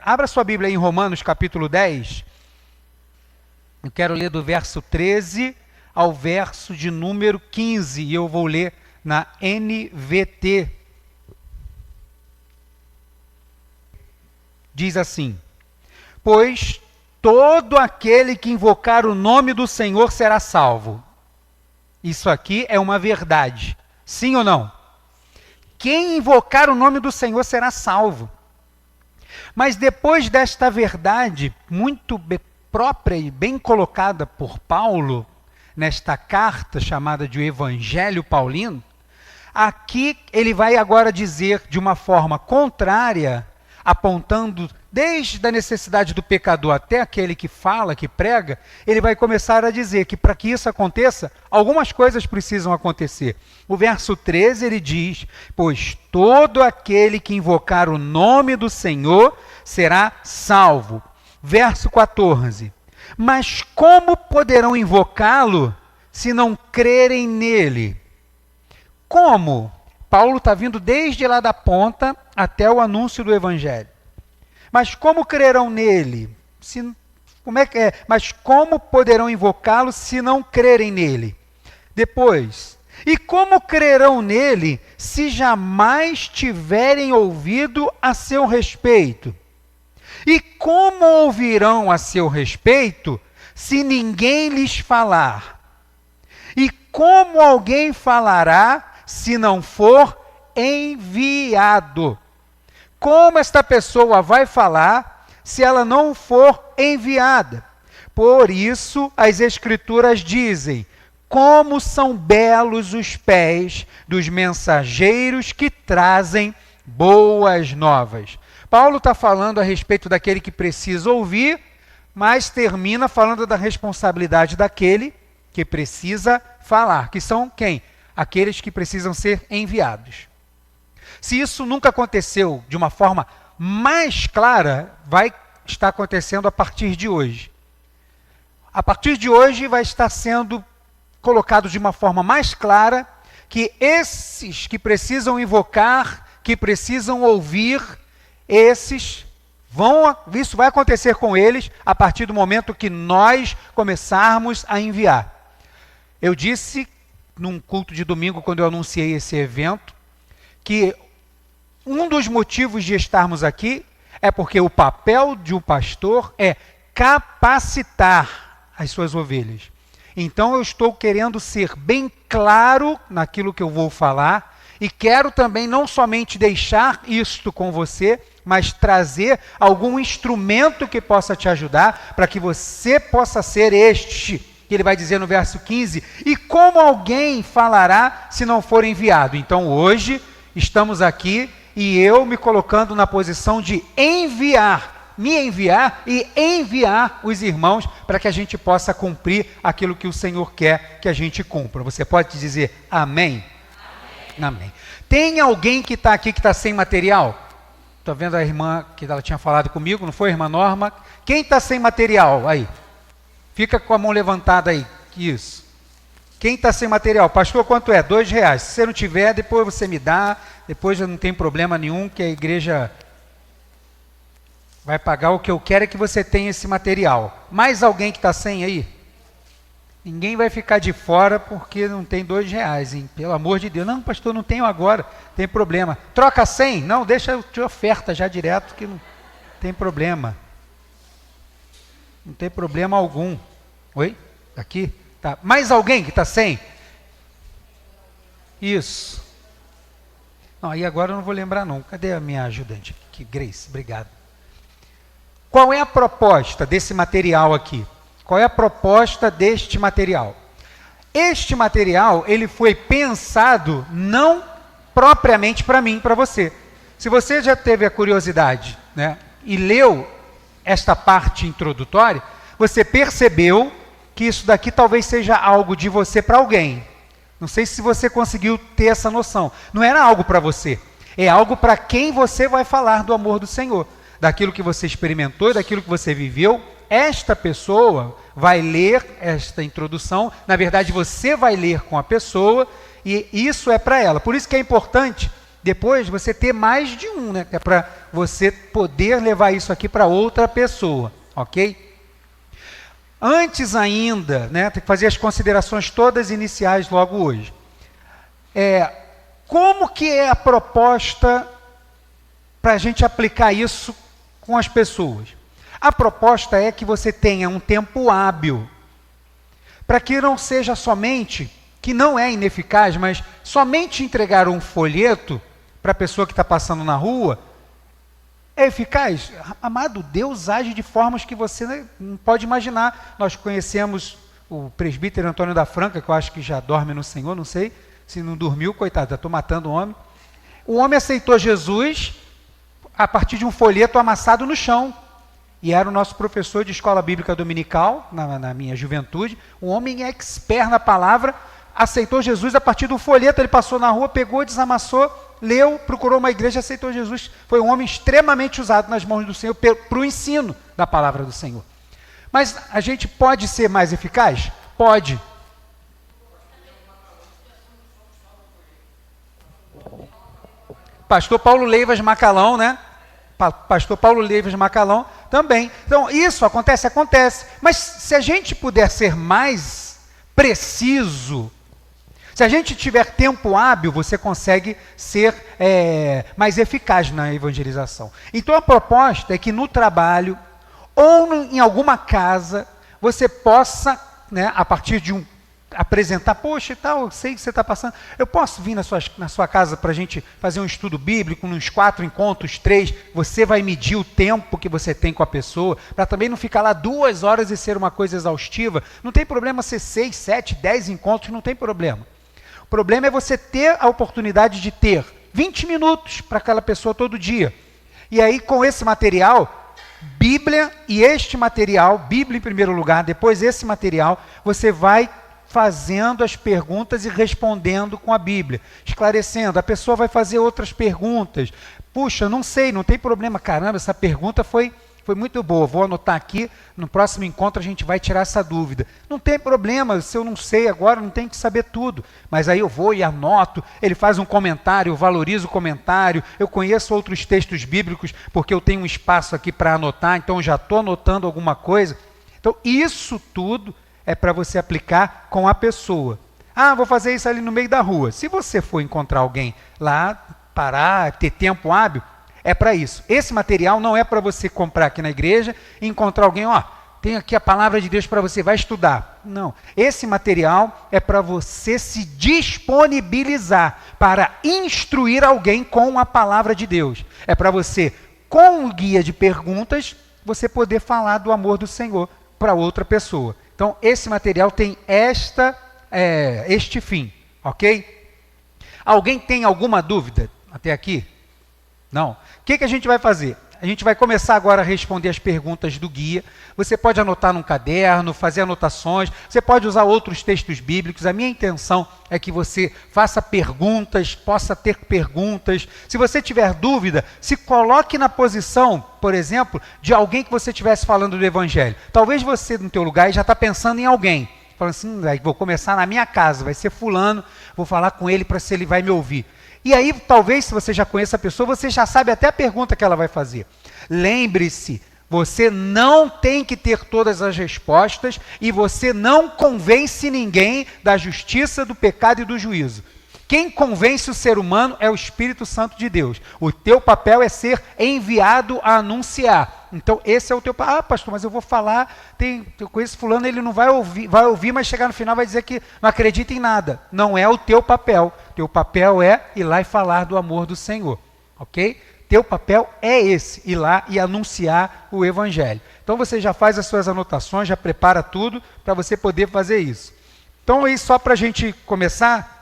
Abra sua Bíblia em Romanos capítulo 10. Eu quero ler do verso 13 ao verso de número 15. E eu vou ler na NVT. Diz assim: pois todo aquele que invocar o nome do Senhor será salvo. Isso aqui é uma verdade. Sim ou não? Quem invocar o nome do Senhor será salvo. Mas depois desta verdade, muito própria e bem colocada por Paulo, nesta carta chamada de o Evangelho Paulino, aqui ele vai agora dizer de uma forma contrária, apontando desde a necessidade do pecador até aquele que fala, que prega, ele vai começar a dizer que para que isso aconteça, algumas coisas precisam acontecer. O verso 13 ele diz: pois todo aquele que invocar o nome do Senhor será salvo. Verso 14: mas como poderão invocá-lo se não crerem nele? Como? Paulo está vindo desde lá da ponta até o anúncio do Evangelho. Mas como crerão nele? Mas como poderão invocá-lo se não crerem nele? Depois, e como crerão nele se jamais tiverem ouvido a seu respeito? E como ouvirão a seu respeito se ninguém lhes falar? E como alguém falará se não for enviado? Como esta pessoa vai falar se ela não for enviada? Por isso as Escrituras dizem: como são belos os pés dos mensageiros que trazem boas novas. Paulo está falando a respeito daquele que precisa ouvir, mas termina falando da responsabilidade daquele que precisa falar, que são quem? Aqueles que precisam ser enviados. Se isso nunca aconteceu de uma forma mais clara, vai estar acontecendo a partir de hoje. A partir de hoje vai estar sendo colocado de uma forma mais clara que esses que precisam invocar, que precisam ouvir, isso vai acontecer com eles a partir do momento que nós começarmos a enviar. Eu disse num culto de domingo, quando eu anunciei esse evento, que um dos motivos de estarmos aqui é porque o papel de um pastor é capacitar as suas ovelhas. Então eu estou querendo ser bem claro naquilo que eu vou falar e quero também não somente deixar isto com você, mas trazer algum instrumento que possa te ajudar para que você possa ser este, que ele vai dizer no verso 15, e como alguém falará se não for enviado? Então hoje estamos aqui e eu me colocando na posição de me enviar e enviar os irmãos para que a gente possa cumprir aquilo que o Senhor quer que a gente cumpra. Você pode dizer amém? Amém. Amém. Tem alguém que está aqui que está sem material? Estou vendo a irmã que ela tinha falado comigo, não foi, irmã Norma? Quem está sem material? Aí. Fica com a mão levantada aí. Isso. Quem está sem material? Pastor, quanto é? R$2. Se você não tiver, depois você me dá. Depois não tem problema nenhum, que a igreja vai pagar. O que eu quero é que você tenha esse material. Mais alguém que está sem aí? Ninguém vai ficar de fora porque não tem R$2, hein? Pelo amor de Deus. Não, pastor, não tenho agora. Tem problema. Troca 100? Não, deixa de oferta já direto, que não tem problema. Não tem problema algum. Oi? Aqui? Tá. Mais alguém que está sem? Isso. Não, aí agora eu não vou lembrar não. Cadê a minha ajudante aqui? Grace, obrigado. Qual é a proposta desse material aqui? Qual é a proposta deste material? Este material, ele foi pensado não propriamente para mim, para você. Se você já teve a curiosidade, né, e leu esta parte introdutória, você percebeu que isso daqui talvez seja algo de você para alguém. Não sei se você conseguiu ter essa noção. Não era algo para você, é algo para quem você vai falar do amor do Senhor, daquilo que você experimentou, daquilo que você viveu. Esta pessoa vai ler esta introdução, na verdade você vai ler com a pessoa, e isso é para ela. Por isso que é importante depois você ter mais de um, né? É para você poder levar isso aqui para outra pessoa, ok? Antes ainda, né, tem que fazer as considerações todas iniciais logo hoje. Como que é a proposta para a gente aplicar isso com as pessoas? A proposta é que você tenha um tempo hábil, para que não seja somente, que não é ineficaz, mas somente entregar um folheto para a pessoa que está passando na rua, é eficaz? Amado, Deus age de formas que você não pode imaginar. Nós conhecemos o presbítero Antônio da Franca, que eu acho que já dorme no Senhor, não sei, se não dormiu, coitado, estou matando o homem. O homem aceitou Jesus a partir de um folheto amassado no chão. E era o nosso professor de escola bíblica dominical, na minha juventude, um homem expert na palavra, aceitou Jesus a partir do folheto, ele passou na rua, pegou, desamassou, leu, procurou uma igreja, aceitou Jesus. Foi um homem extremamente usado nas mãos do Senhor para o ensino da palavra do Senhor. Mas a gente pode ser mais eficaz? Pode. Pastor Paulo Leivas Macalão, né? Pastor Paulo Leivas Macalão também. Então, isso acontece, mas se a gente puder ser mais preciso, se a gente tiver tempo hábil, você consegue ser mais eficaz na evangelização. Então, a proposta é que no trabalho ou em alguma casa, você possa, né, a partir de apresentar, poxa e tal, eu sei que você está passando, eu posso vir na sua casa para a gente fazer um estudo bíblico, nos 4 encontros, 3, você vai medir o tempo que você tem com a pessoa, para também não ficar lá 2 horas e ser uma coisa exaustiva. Não tem problema ser 6, 7, 10 encontros, não tem problema. O problema é você ter a oportunidade de ter 20 minutos para aquela pessoa todo dia. E aí, com esse material, Bíblia e este material, Bíblia em primeiro lugar, depois esse material, você vai fazendo as perguntas e respondendo com a Bíblia, esclarecendo. A pessoa vai fazer outras perguntas. Puxa, não sei, não tem problema. Caramba, essa pergunta foi muito boa. Vou anotar aqui, no próximo encontro a gente vai tirar essa dúvida. Não tem problema, se eu não sei agora, não tenho que saber tudo. Mas aí eu vou e anoto, ele faz um comentário, eu valorizo o comentário, eu conheço outros textos bíblicos, porque eu tenho um espaço aqui para anotar, então eu já estou anotando alguma coisa. Então, isso tudo é para você aplicar com a pessoa. Ah, vou fazer isso ali no meio da rua. Se você for encontrar alguém lá, parar, ter tempo hábil, é para isso. Esse material não é para você comprar aqui na igreja e encontrar alguém, ó, tem aqui a palavra de Deus para você, vai estudar. Não. Esse material é para você se disponibilizar para instruir alguém com a palavra de Deus. É para você, com o guia de perguntas, você poder falar do amor do Senhor para outra pessoa. Então, esse material tem este fim, ok? Alguém tem alguma dúvida até aqui? Não? O que a gente vai fazer? A gente vai começar agora a responder as perguntas do guia. Você pode anotar num caderno, fazer anotações, você pode usar outros textos bíblicos. A minha intenção é que você faça perguntas, possa ter perguntas. Se você tiver dúvida, se coloque na posição, por exemplo, de alguém que você estivesse falando do Evangelho. Talvez você, no teu lugar, já está pensando em alguém. Falando assim, vou começar na minha casa, vai ser fulano, vou falar com ele para se ele vai me ouvir. E aí, talvez, se você já conhece a pessoa, você já sabe até a pergunta que ela vai fazer. Lembre-se, você não tem que ter todas as respostas e você não convence ninguém da justiça, do pecado e do juízo. Quem convence o ser humano é o Espírito Santo de Deus. O teu papel é ser enviado a anunciar. Então, esse é o teu papel. Ah, pastor, mas eu vou falar, eu conheço fulano, ele não vai ouvir, mas chegar no final vai dizer que não acredita em nada. Não é o teu papel. Teu papel é ir lá e falar do amor do Senhor. Ok? Teu papel é esse, ir lá e anunciar o Evangelho. Então, você já faz as suas anotações, já prepara tudo para você poder fazer isso. Então, aí, só para a gente começar,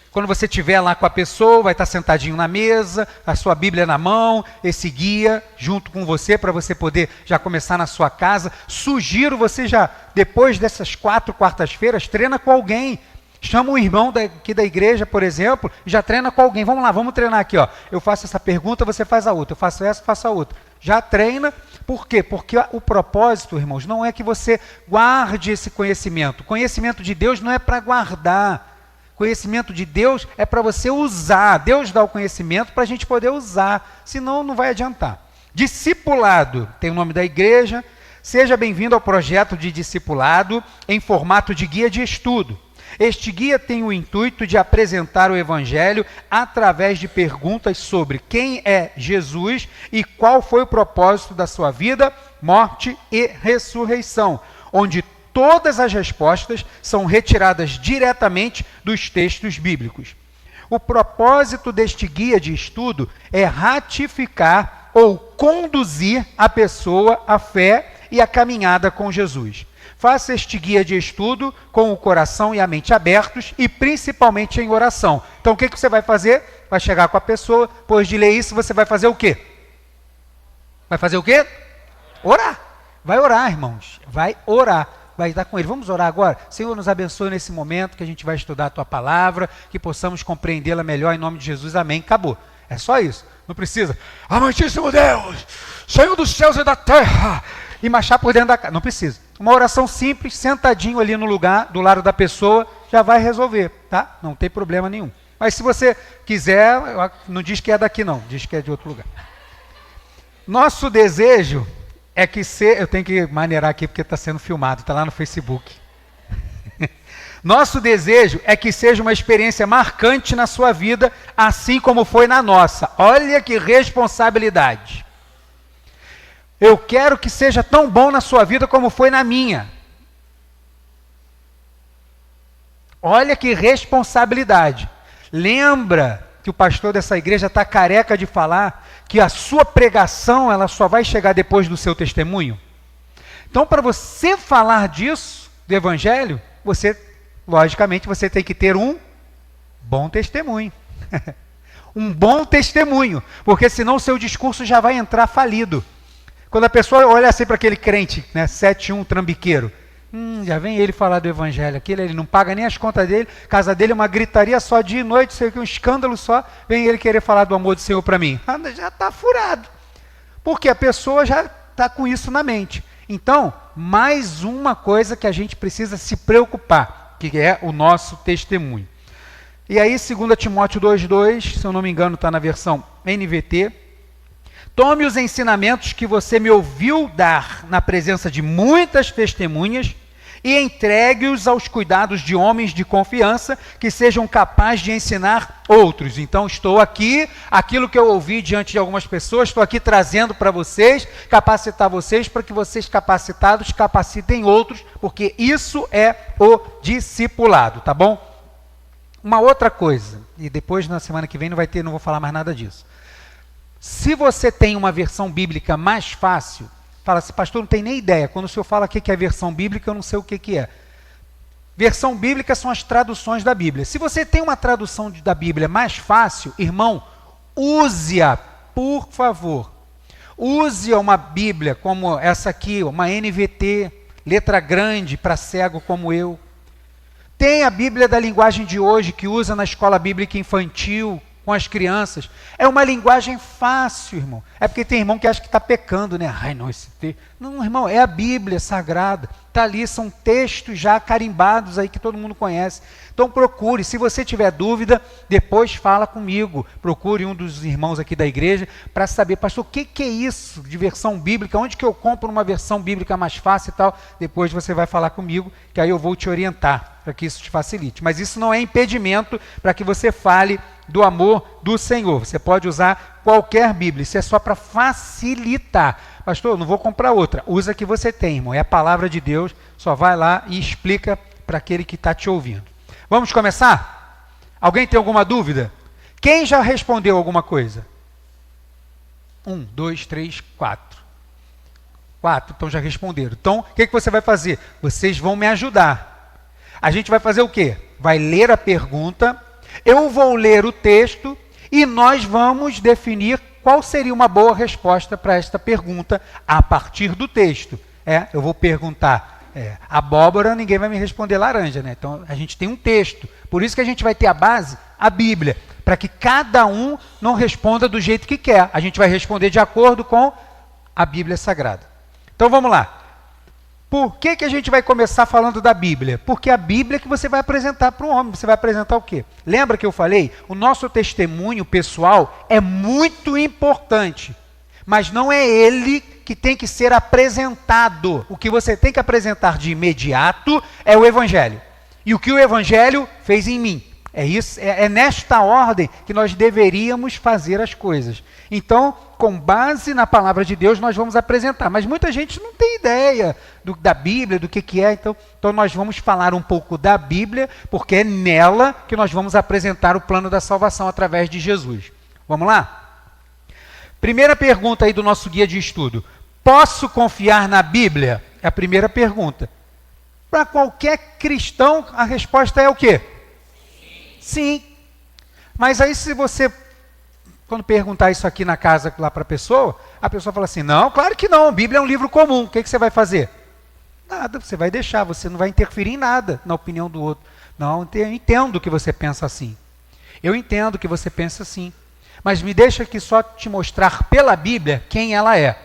quando você estiver lá com a pessoa, vai estar sentadinho na mesa, a sua Bíblia na mão, esse guia junto com você, para você poder já começar na sua casa. Sugiro você já, depois dessas 4 quartas-feiras, treina com alguém. Chama um irmão aqui da igreja, por exemplo, e já treina com alguém. Vamos lá, vamos treinar aqui. Ó. Eu faço essa pergunta, você faz a outra. Eu faço essa, faço a outra. Já treina. Por quê? Porque o propósito, irmãos, não é que você guarde esse conhecimento. O conhecimento de Deus não é para guardar. Conhecimento de Deus é para você usar. Deus dá o conhecimento para a gente poder usar, senão não vai adiantar. Discipulado, tem o nome da igreja. Seja bem-vindo ao projeto de discipulado em formato de guia de estudo. Este guia tem o intuito de apresentar o Evangelho através de perguntas sobre quem é Jesus e qual foi o propósito da sua vida, morte e ressurreição, onde todas as respostas são retiradas diretamente dos textos bíblicos. O propósito deste guia de estudo é ratificar ou conduzir a pessoa à fé e à caminhada com Jesus. Faça este guia de estudo com o coração e a mente abertos e principalmente em oração. Então o que você vai fazer? Vai chegar com a pessoa, depois de ler isso, você vai fazer o quê? Vai fazer o quê? Orar. Vai orar, irmãos. Vai orar. Vai estar com ele. Vamos orar agora? Senhor, nos abençoe nesse momento que a gente vai estudar a tua palavra, que possamos compreendê-la melhor em nome de Jesus. Amém. Acabou. É só isso. Não precisa. Amantíssimo Deus, Senhor dos céus e da terra, e marchar por dentro da casa. Não precisa. Uma oração simples, sentadinho ali no lugar, do lado da pessoa, já vai resolver, tá? Não tem problema nenhum. Mas se você quiser, não diz que é daqui não, diz que é de outro lugar. Nosso desejo é que eu tenho que maneirar aqui porque está sendo filmado, está lá no Facebook. Nosso desejo é que seja uma experiência marcante na sua vida, assim como foi na nossa. Olha que responsabilidade. Eu quero que seja tão bom na sua vida como foi na minha. Olha que responsabilidade. Lembra que o pastor dessa igreja está careca de falar que a sua pregação ela só vai chegar depois do seu testemunho? Então, para você falar disso, do evangelho, logicamente, você tem que ter um bom testemunho. Um bom testemunho, porque senão o seu discurso já vai entrar falido. Quando a pessoa olha assim para aquele crente, né, 7-1 trambiqueiro, já vem ele falar do evangelho, ele não paga nem as contas dele, casa dele é uma gritaria só dia e noite, sei que um escândalo só, vem ele querer falar do amor do Senhor para mim. Já está furado, porque a pessoa já está com isso na mente. Então, mais uma coisa que a gente precisa se preocupar, que é o nosso testemunho. E aí, 2 Timóteo 2,2, se eu não me engano está na versão NVT, tome os ensinamentos que você me ouviu dar na presença de muitas testemunhas e entregue-os aos cuidados de homens de confiança que sejam capazes de ensinar outros. Então, estou aqui, aquilo que eu ouvi diante de algumas pessoas, estou aqui trazendo para vocês, capacitar vocês para que vocês capacitados capacitem outros, porque isso é o discipulado, tá bom? Uma outra coisa, e depois na semana que vem não vou falar mais nada disso. Se você tem uma versão bíblica mais fácil, fala assim, pastor, não tem nem ideia. Quando o senhor fala o que é versão bíblica, eu não sei o que é. Versão bíblica são as traduções da Bíblia. Se você tem uma tradução da Bíblia mais fácil, irmão, use-a, por favor. Use uma Bíblia como essa aqui, uma NVT, letra grande para cego como eu. Tem a Bíblia da linguagem de hoje, que usa na escola bíblica infantil, com as crianças. É uma linguagem fácil, irmão. É porque tem irmão que acha que está pecando, né? Ai, não, esse texto. Não, irmão, é a Bíblia Sagrada. Está ali, são textos já carimbados aí que todo mundo conhece. Então procure, se você tiver dúvida, depois fala comigo. Procure um dos irmãos aqui da igreja para saber, pastor, o que é isso de versão bíblica? Onde que eu compro uma versão bíblica mais fácil e tal? Depois você vai falar comigo, que aí eu vou te orientar para que isso te facilite. Mas isso não é impedimento para que você fale do amor do Senhor. Você pode usar qualquer Bíblia, isso é só para facilitar. Pastor, não vou comprar outra, usa a que você tem, irmão, é a palavra de Deus, só vai lá e explica para aquele que está te ouvindo. Vamos começar? Alguém tem alguma dúvida? Quem já respondeu alguma coisa? 1, 2, 3, 4. 4, então já responderam. Então, o que você vai fazer? Vocês vão me ajudar. A gente vai fazer o quê? Vai ler a pergunta, eu vou ler o texto e nós vamos definir qual seria uma boa resposta para esta pergunta a partir do texto. Eu vou perguntar, abóbora, ninguém vai me responder laranja, né? Então, a gente tem um texto. Por isso que a gente vai ter a base, a Bíblia, para que cada um não responda do jeito que quer. A gente vai responder de acordo com a Bíblia Sagrada. Então, vamos lá. Por que a gente vai começar falando da Bíblia? Porque a Bíblia é que você vai apresentar para o homem. Você vai apresentar o quê? Lembra que eu falei? O nosso testemunho pessoal é muito importante, mas não é ele que tem que ser apresentado. O que você tem que apresentar de imediato é o Evangelho. E o que o Evangelho fez em mim. É isso, é nesta ordem que nós deveríamos fazer as coisas. Então, com base na palavra de Deus, nós vamos apresentar. Mas muita gente não tem ideia da Bíblia, do que é. Então nós vamos falar um pouco da Bíblia, porque é nela que nós vamos apresentar o plano da salvação através de Jesus. Vamos lá? Primeira pergunta aí do nosso guia de estudo. Posso confiar na Bíblia? É a primeira pergunta. Para qualquer cristão, a resposta é o quê? Sim. Mas aí se você, quando perguntar isso aqui na casa lá para a pessoa fala assim, não, claro que não, a Bíblia é um livro comum, o que você vai fazer? Nada, você vai deixar, você não vai interferir em nada na opinião do outro. Não, eu entendo que você pensa assim. Eu entendo que você pensa assim. Mas me deixa aqui só te mostrar pela Bíblia quem ela é.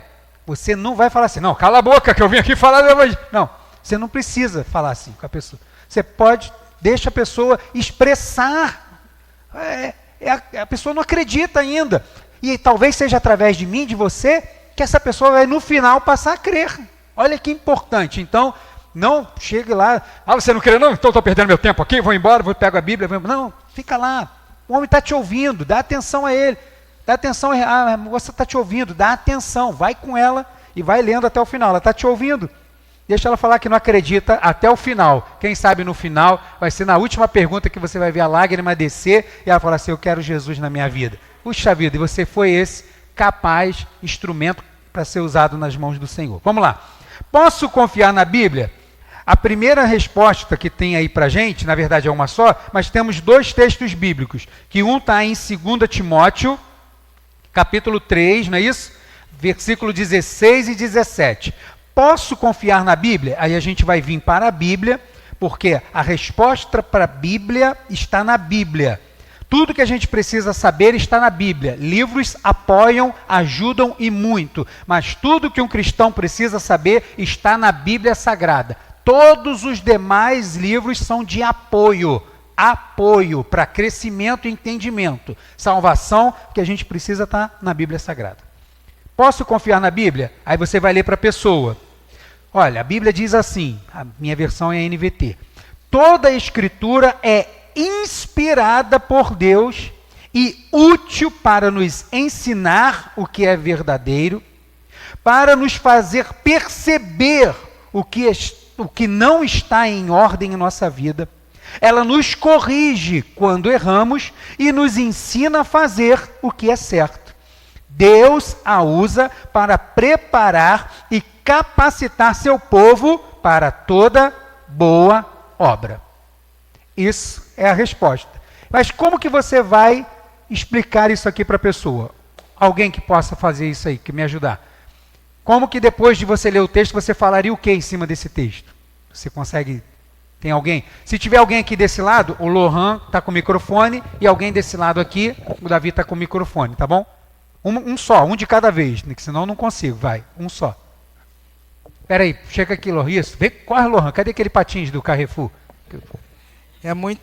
Você não vai falar assim, não, cala a boca que eu vim aqui falar do Evangelho. Não, você não precisa falar assim com a pessoa. Você pode, deixa a pessoa expressar. A pessoa não acredita ainda. E talvez seja através de mim, de você, que essa pessoa vai no final passar a crer. Olha que importante. Então, não chegue lá, você não crê não? Então estou perdendo meu tempo aqui, vou embora, pego a Bíblia, não, fica lá. O homem está te ouvindo, dá atenção a ele. Dá atenção, a moça está te ouvindo, dá atenção, vai com ela e vai lendo até o final. Ela está te ouvindo. Deixa ela falar que não acredita até o final. Quem sabe no final vai ser na última pergunta que você vai ver a lágrima descer e ela falar assim, eu quero Jesus na minha vida. Puxa vida, e você foi esse capaz, instrumento para ser usado nas mãos do Senhor. Vamos lá. Posso confiar na Bíblia? A primeira resposta que tem aí para a gente, na verdade é uma só, mas temos dois textos bíblicos, que um está em 2 Timóteo, capítulo 3, não é isso? Versículo 16 e 17. Posso confiar na Bíblia? Aí a gente vai vir para a Bíblia, porque a resposta para a Bíblia está na Bíblia. Tudo que a gente precisa saber está na Bíblia. Livros apoiam, ajudam e muito. Mas tudo que um cristão precisa saber está na Bíblia Sagrada. Todos os demais livros são de apoio. Apoio para crescimento e entendimento. Salvação que a gente precisa está na Bíblia Sagrada. Posso confiar na Bíblia? Aí você vai ler para a pessoa. Olha, a Bíblia diz assim, a minha versão é a NVT. Toda a Escritura é inspirada por Deus e útil para nos ensinar o que é verdadeiro, para nos fazer perceber o que não está em ordem em nossa vida. Ela nos corrige quando erramos e nos ensina a fazer o que é certo. Deus a usa para preparar e capacitar seu povo para toda boa obra. Isso é a resposta. Mas como que você vai explicar isso aqui para a pessoa? Alguém que possa fazer isso aí, que me ajudar. Como que depois de você ler o texto, você falaria o que em cima desse texto? Você consegue... Tem alguém? Se tiver alguém aqui desse lado, o Lohan está com o microfone e alguém desse lado aqui, o Davi está com o microfone, tá bom? Um só, um de cada vez, né? Senão eu não consigo, vai, um só. Espera aí, chega aqui, Lohan. Isso, vem, corre, Lohan, cadê aquele patins do Carrefour? É muito...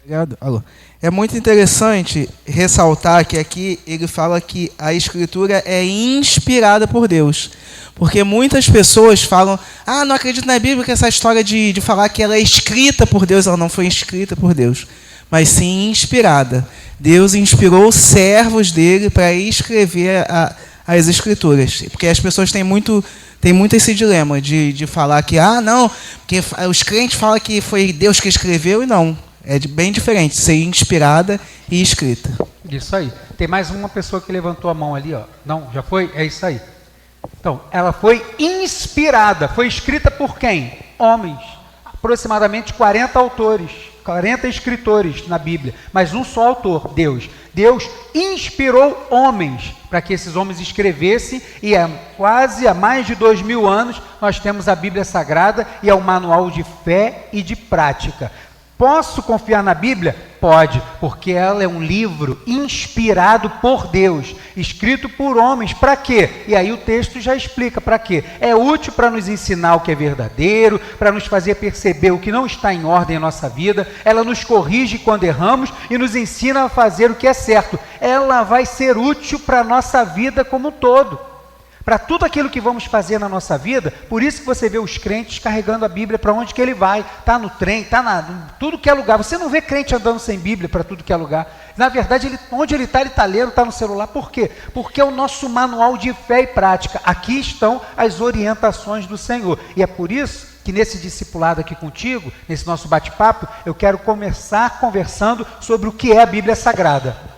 Obrigado. Alô. É muito interessante ressaltar que aqui ele fala que a Escritura é inspirada por Deus. Porque muitas pessoas falam, não acredito na Bíblia, que essa história de falar que ela é escrita por Deus, ela não foi escrita por Deus, mas sim inspirada. Deus inspirou servos dele para escrever as Escrituras. Porque as pessoas têm muito esse dilema de falar que, não, porque os crentes falam que foi Deus que escreveu, e não. É bem diferente, ser inspirada e escrita. Isso aí. Tem mais uma pessoa que levantou a mão ali, ó. Não, já foi? É isso aí. Então, ela foi inspirada. Foi escrita por quem? Homens. Aproximadamente 40 autores, 40 escritores na Bíblia. Mas um só autor, Deus. Deus inspirou homens para que esses homens escrevessem, e quase há mais de 2000 anos nós temos a Bíblia Sagrada, e é um manual de fé e de prática. Posso confiar na Bíblia? Pode, porque ela é um livro inspirado por Deus, escrito por homens. Para quê? E aí o texto já explica para quê. É útil para nos ensinar o que é verdadeiro, para nos fazer perceber o que não está em ordem em nossa vida. Ela nos corrige quando erramos e nos ensina a fazer o que é certo. Ela vai ser útil para a nossa vida como um todo. Para tudo aquilo que vamos fazer na nossa vida. Por isso que você vê os crentes carregando a Bíblia para onde que ele vai. Está no trem, está em tudo que é lugar. Você não vê crente andando sem Bíblia para tudo que é lugar. Na verdade, onde ele está lendo, está no celular. Por quê? Porque é o nosso manual de fé e prática. Aqui estão as orientações do Senhor. E é por isso que nesse discipulado aqui contigo, nesse nosso bate-papo, eu quero começar conversando sobre o que é a Bíblia Sagrada.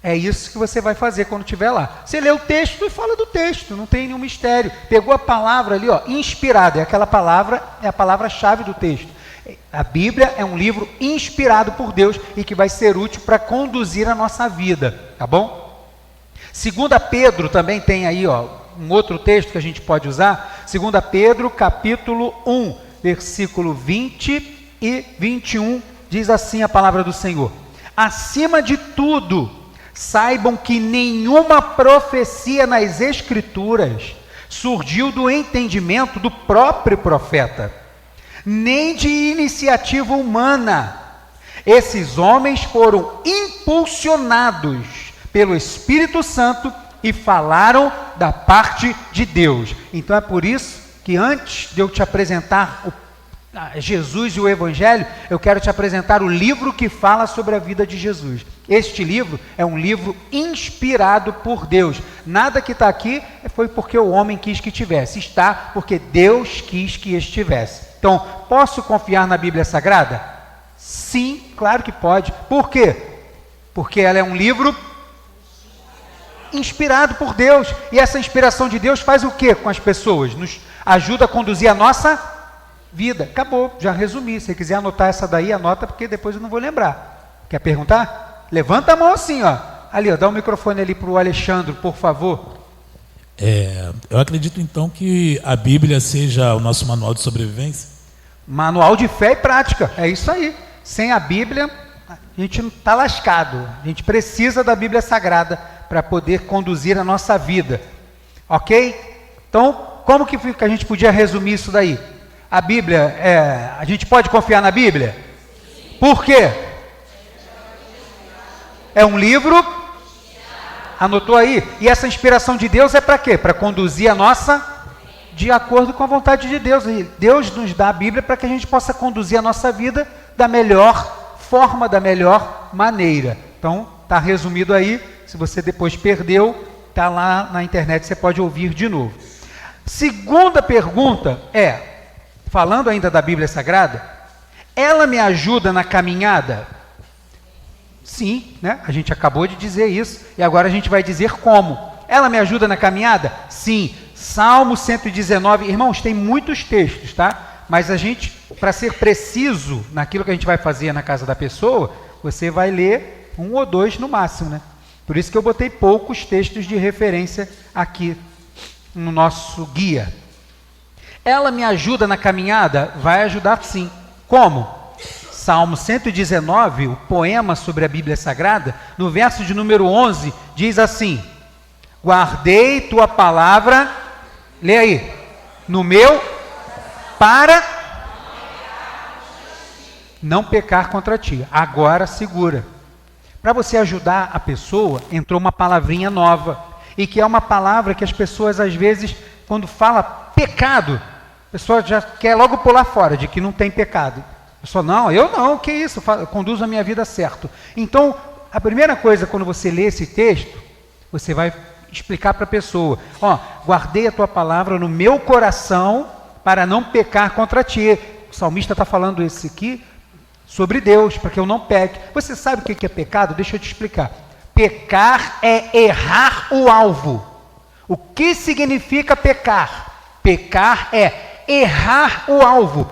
É isso que você vai fazer quando estiver lá. Você lê o texto e fala do texto, não tem nenhum mistério. Pegou a palavra ali, ó, inspirada, é aquela palavra, é a palavra-chave do texto. A Bíblia é um livro inspirado por Deus e que vai ser útil para conduzir a nossa vida, tá bom? 2 Pedro também tem aí, ó, um outro texto que a gente pode usar. 2 Pedro, capítulo 1, versículo 20 e 21, diz assim a palavra do Senhor: acima de tudo, saibam que nenhuma profecia nas Escrituras surgiu do entendimento do próprio profeta, nem de iniciativa humana. Esses homens foram impulsionados pelo Espírito Santo e falaram da parte de Deus. Então é por isso que antes de eu te apresentar Jesus e o Evangelho, eu quero te apresentar o livro que fala sobre a vida de Jesus. Este livro é um livro inspirado por Deus. Nada que está aqui foi porque o homem quis que tivesse. Está porque Deus quis que estivesse. Então, posso confiar na Bíblia Sagrada? Sim, claro que pode. Por quê? Porque ela é um livro inspirado por Deus. E essa inspiração de Deus faz o quê com as pessoas? Nos ajuda a conduzir a nossa vida. Acabou, já resumi. Se você quiser anotar essa daí, anota, porque depois eu não vou lembrar. Quer perguntar? Levanta a mão assim, ó. Ali, ó, dá o microfone ali para o Alexandre, por favor. Eu acredito então que a Bíblia seja o nosso manual de sobrevivência. Manual de fé e prática, é isso aí. Sem a Bíblia, a gente não está lascado. A gente precisa da Bíblia Sagrada para poder conduzir a nossa vida. Ok? Então, como que a gente podia resumir isso daí? A Bíblia, a gente pode confiar na Bíblia? Por quê? É um livro, anotou aí? E essa inspiração de Deus é para quê? Para conduzir a nossa, de acordo com a vontade de Deus. E Deus nos dá a Bíblia para que a gente possa conduzir a nossa vida da melhor forma, da melhor maneira. Então, está resumido aí. Se você depois perdeu, está lá na internet, você pode ouvir de novo. Segunda pergunta falando ainda da Bíblia Sagrada, ela me ajuda na caminhada? Sim, né? A gente acabou de dizer isso, e agora a gente vai dizer como. Ela me ajuda na caminhada? Sim. Salmo 119, irmãos, tem muitos textos, tá? Mas a gente, para ser preciso naquilo que a gente vai fazer na casa da pessoa, você vai ler 1 ou 2 no máximo, né? Por isso que eu botei poucos textos de referência aqui no nosso guia. Ela me ajuda na caminhada? Vai ajudar sim. Como? Salmo 119, o poema sobre a Bíblia Sagrada, no verso de número 11, diz assim: guardei tua palavra, lê aí, no meu, para não pecar contra ti. Agora segura. Para você ajudar a pessoa, entrou uma palavrinha nova, e que é uma palavra que as pessoas às vezes, quando fala pecado, a pessoa já quer logo pular fora, de que não tem pecado. A pessoa, não, eu não, que isso, eu conduzo a minha vida certo. Então, a primeira coisa, quando você lê esse texto, você vai explicar para a pessoa, guardei a tua palavra no meu coração, para não pecar contra ti. O salmista está falando isso aqui, sobre Deus, para que eu não peque. Você sabe o que é pecado? Deixa eu te explicar. Pecar é errar o alvo. O que significa pecar? Pecar é errar o alvo.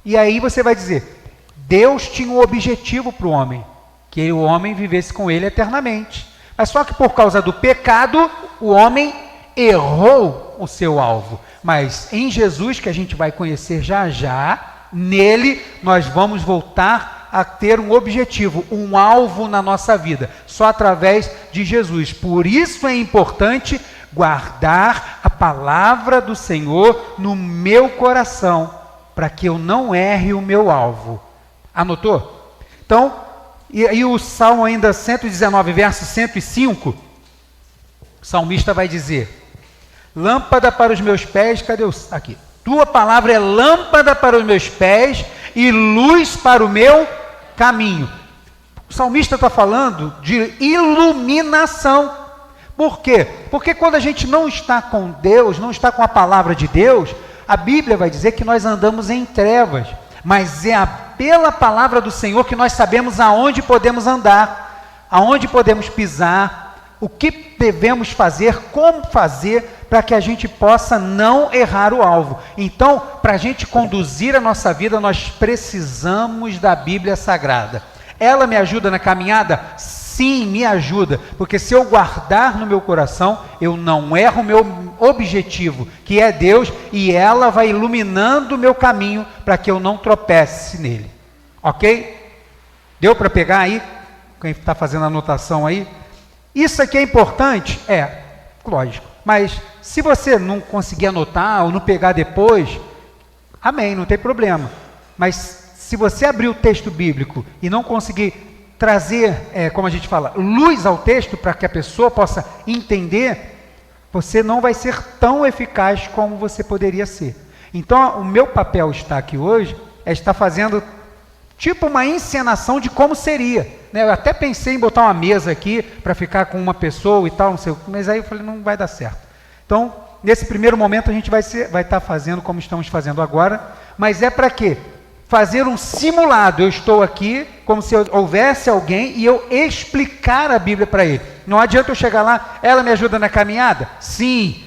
E aí você vai dizer, Deus tinha um objetivo para o homem, que o homem vivesse com ele eternamente. Mas só que por causa do pecado, o homem errou o seu alvo. Mas em Jesus, que a gente vai conhecer já já, Nele nós vamos voltar a ter um objetivo, um alvo na nossa vida, só através de Jesus. Por isso é importante guardar a palavra do Senhor no meu coração, para que eu não erre o meu alvo. Anotou? Então, e o Salmo ainda 119, verso 105, o salmista vai dizer: lâmpada para os meus pés, cadê aqui? Tua palavra é lâmpada para os meus pés e luz para o meu caminho. O salmista está falando de iluminação. Por quê? Porque quando a gente não está com Deus, não está com a palavra de Deus, a Bíblia vai dizer que nós andamos em trevas, mas é pela palavra do Senhor que nós sabemos aonde podemos andar, aonde podemos pisar, o que devemos fazer, como fazer, para que a gente possa não errar o alvo. Então, para a gente conduzir a nossa vida, nós precisamos da Bíblia Sagrada. Ela me ajuda na caminhada? Sim, me ajuda, porque se eu guardar no meu coração, eu não erro o meu objetivo, que é Deus, e ela vai iluminando o meu caminho para que eu não tropece nele. Ok? Deu para pegar aí? Quem está fazendo a anotação aí? Isso aqui é importante? É, lógico. Mas se você não conseguir anotar ou não pegar depois, amém, não tem problema. Mas se você abrir o texto bíblico e não conseguir trazer, como a gente fala, luz ao texto para que a pessoa possa entender, você não vai ser tão eficaz como você poderia ser. Então, o meu papel está aqui hoje, é estar fazendo tipo uma encenação de como seria. Né? Eu até pensei em botar uma mesa aqui para ficar com uma pessoa e tal, não sei, mas aí eu falei, não vai dar certo. Então, nesse primeiro momento a gente vai estar fazendo como estamos fazendo agora, mas é para quê? Fazer um simulado. Eu estou aqui como se houvesse alguém e eu explicar a Bíblia para ele. Não adianta eu chegar lá, ela me ajuda na caminhada? Sim,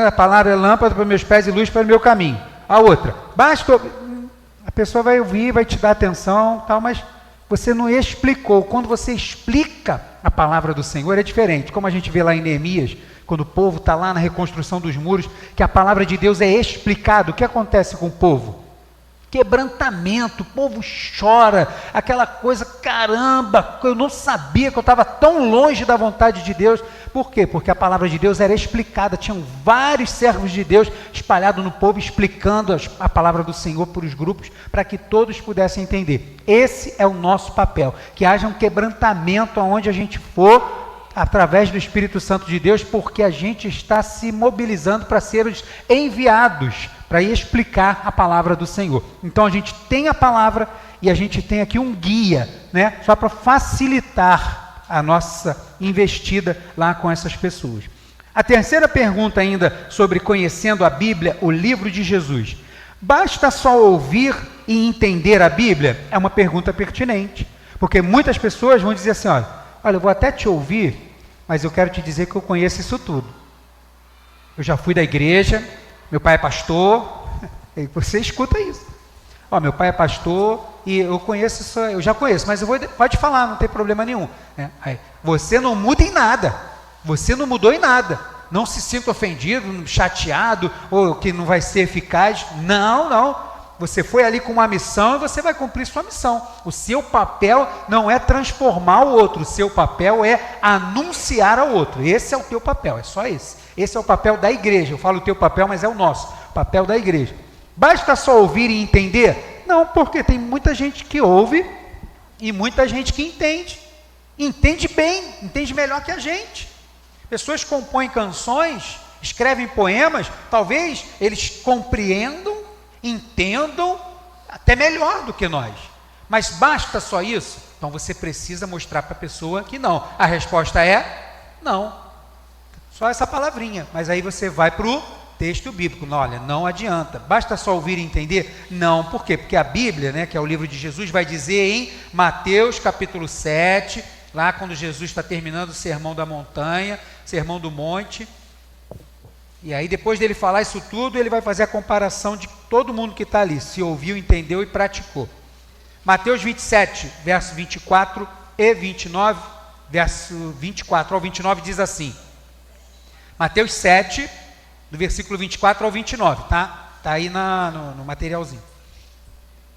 a palavra é lâmpada para meus pés e luz para o meu caminho. A outra, basta, a pessoa vai ouvir, vai te dar atenção, tal, mas você não explicou. Quando você explica a palavra do Senhor é diferente, como a gente vê lá em Neemias, quando o povo está lá na reconstrução dos muros, que a palavra de Deus é explicada. O que acontece com o povo? Quebrantamento, o povo chora, aquela coisa, caramba, eu não sabia que eu estava tão longe da vontade de Deus. Por quê? Porque a palavra de Deus era explicada, tinham vários servos de Deus espalhados no povo, explicando a palavra do Senhor para os grupos, para que todos pudessem entender. Esse é o nosso papel, que haja um quebrantamento aonde a gente for, através do Espírito Santo de Deus, porque a gente está se mobilizando para ser os enviados, para ir explicar a palavra do Senhor. Então a gente tem a palavra e a gente tem aqui um guia, né, só para facilitar a nossa investida lá com essas pessoas. A terceira pergunta ainda sobre conhecendo a Bíblia, o livro de Jesus. Basta só ouvir e entender a Bíblia? É uma pergunta pertinente, porque muitas pessoas vão dizer assim, olha, eu vou até te ouvir, mas eu quero te dizer que eu conheço isso tudo. Eu já fui da igreja, meu pai é pastor, e você escuta isso. Meu pai é pastor e eu conheço isso, eu já conheço, mas pode falar, não tem problema nenhum. Aí, você não muda em nada, você não mudou em nada. Não se sinta ofendido, chateado, ou que não vai ser eficaz. Não. Você foi ali com uma missão e você vai cumprir sua missão. O seu papel não é transformar o outro, o seu papel é anunciar ao outro. Esse é o teu papel, é só esse. Esse é o papel da igreja. Eu falo o teu papel, mas é o nosso, papel da igreja. Basta só ouvir e entender? Não, porque tem muita gente que ouve e muita gente que entende. Entende bem, entende melhor que a gente. Pessoas compõem canções, escrevem poemas, talvez eles compreendam, entendam até melhor do que nós, mas basta só isso? Então você precisa mostrar para a pessoa que não. A resposta é não, só essa palavrinha. Mas aí você vai para o texto bíblico. Não, olha, não adianta, basta só ouvir e entender? Não. Por quê? Porque a Bíblia, né, que é o livro de Jesus, vai dizer em Mateus capítulo 7, lá quando Jesus está terminando o sermão da montanha, sermão do monte. E aí depois dele falar isso tudo, ele vai fazer a comparação de todo mundo que está ali, se ouviu, entendeu e praticou. Mateus 27, verso 24 e 29, verso 24 ao 29 diz assim. Mateus 7, do versículo 24 ao 29, tá? Está aí no materialzinho.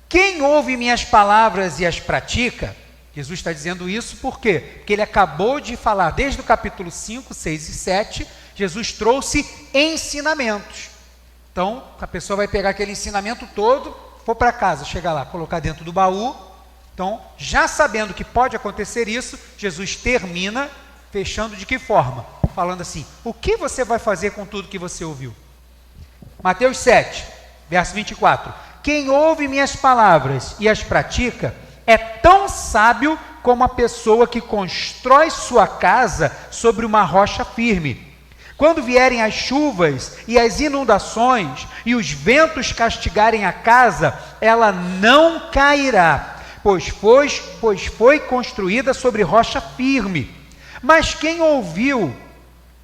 Quem ouve minhas palavras e as pratica, Jesus está dizendo isso por quê? Porque ele acabou de falar, desde o capítulo 5, 6 e 7, Jesus trouxe ensinamentos. Então, a pessoa vai pegar aquele ensinamento todo, for para casa, chegar lá, colocar dentro do baú. Então, já sabendo que pode acontecer isso, Jesus termina fechando de que forma? Falando assim, o que você vai fazer com tudo que você ouviu? Mateus 7, verso 24. Quem ouve minhas palavras e as pratica é tão sábio como a pessoa que constrói sua casa sobre uma rocha firme. Quando vierem as chuvas e as inundações e os ventos castigarem a casa, ela não cairá, pois foi construída sobre rocha firme. Mas quem ouviu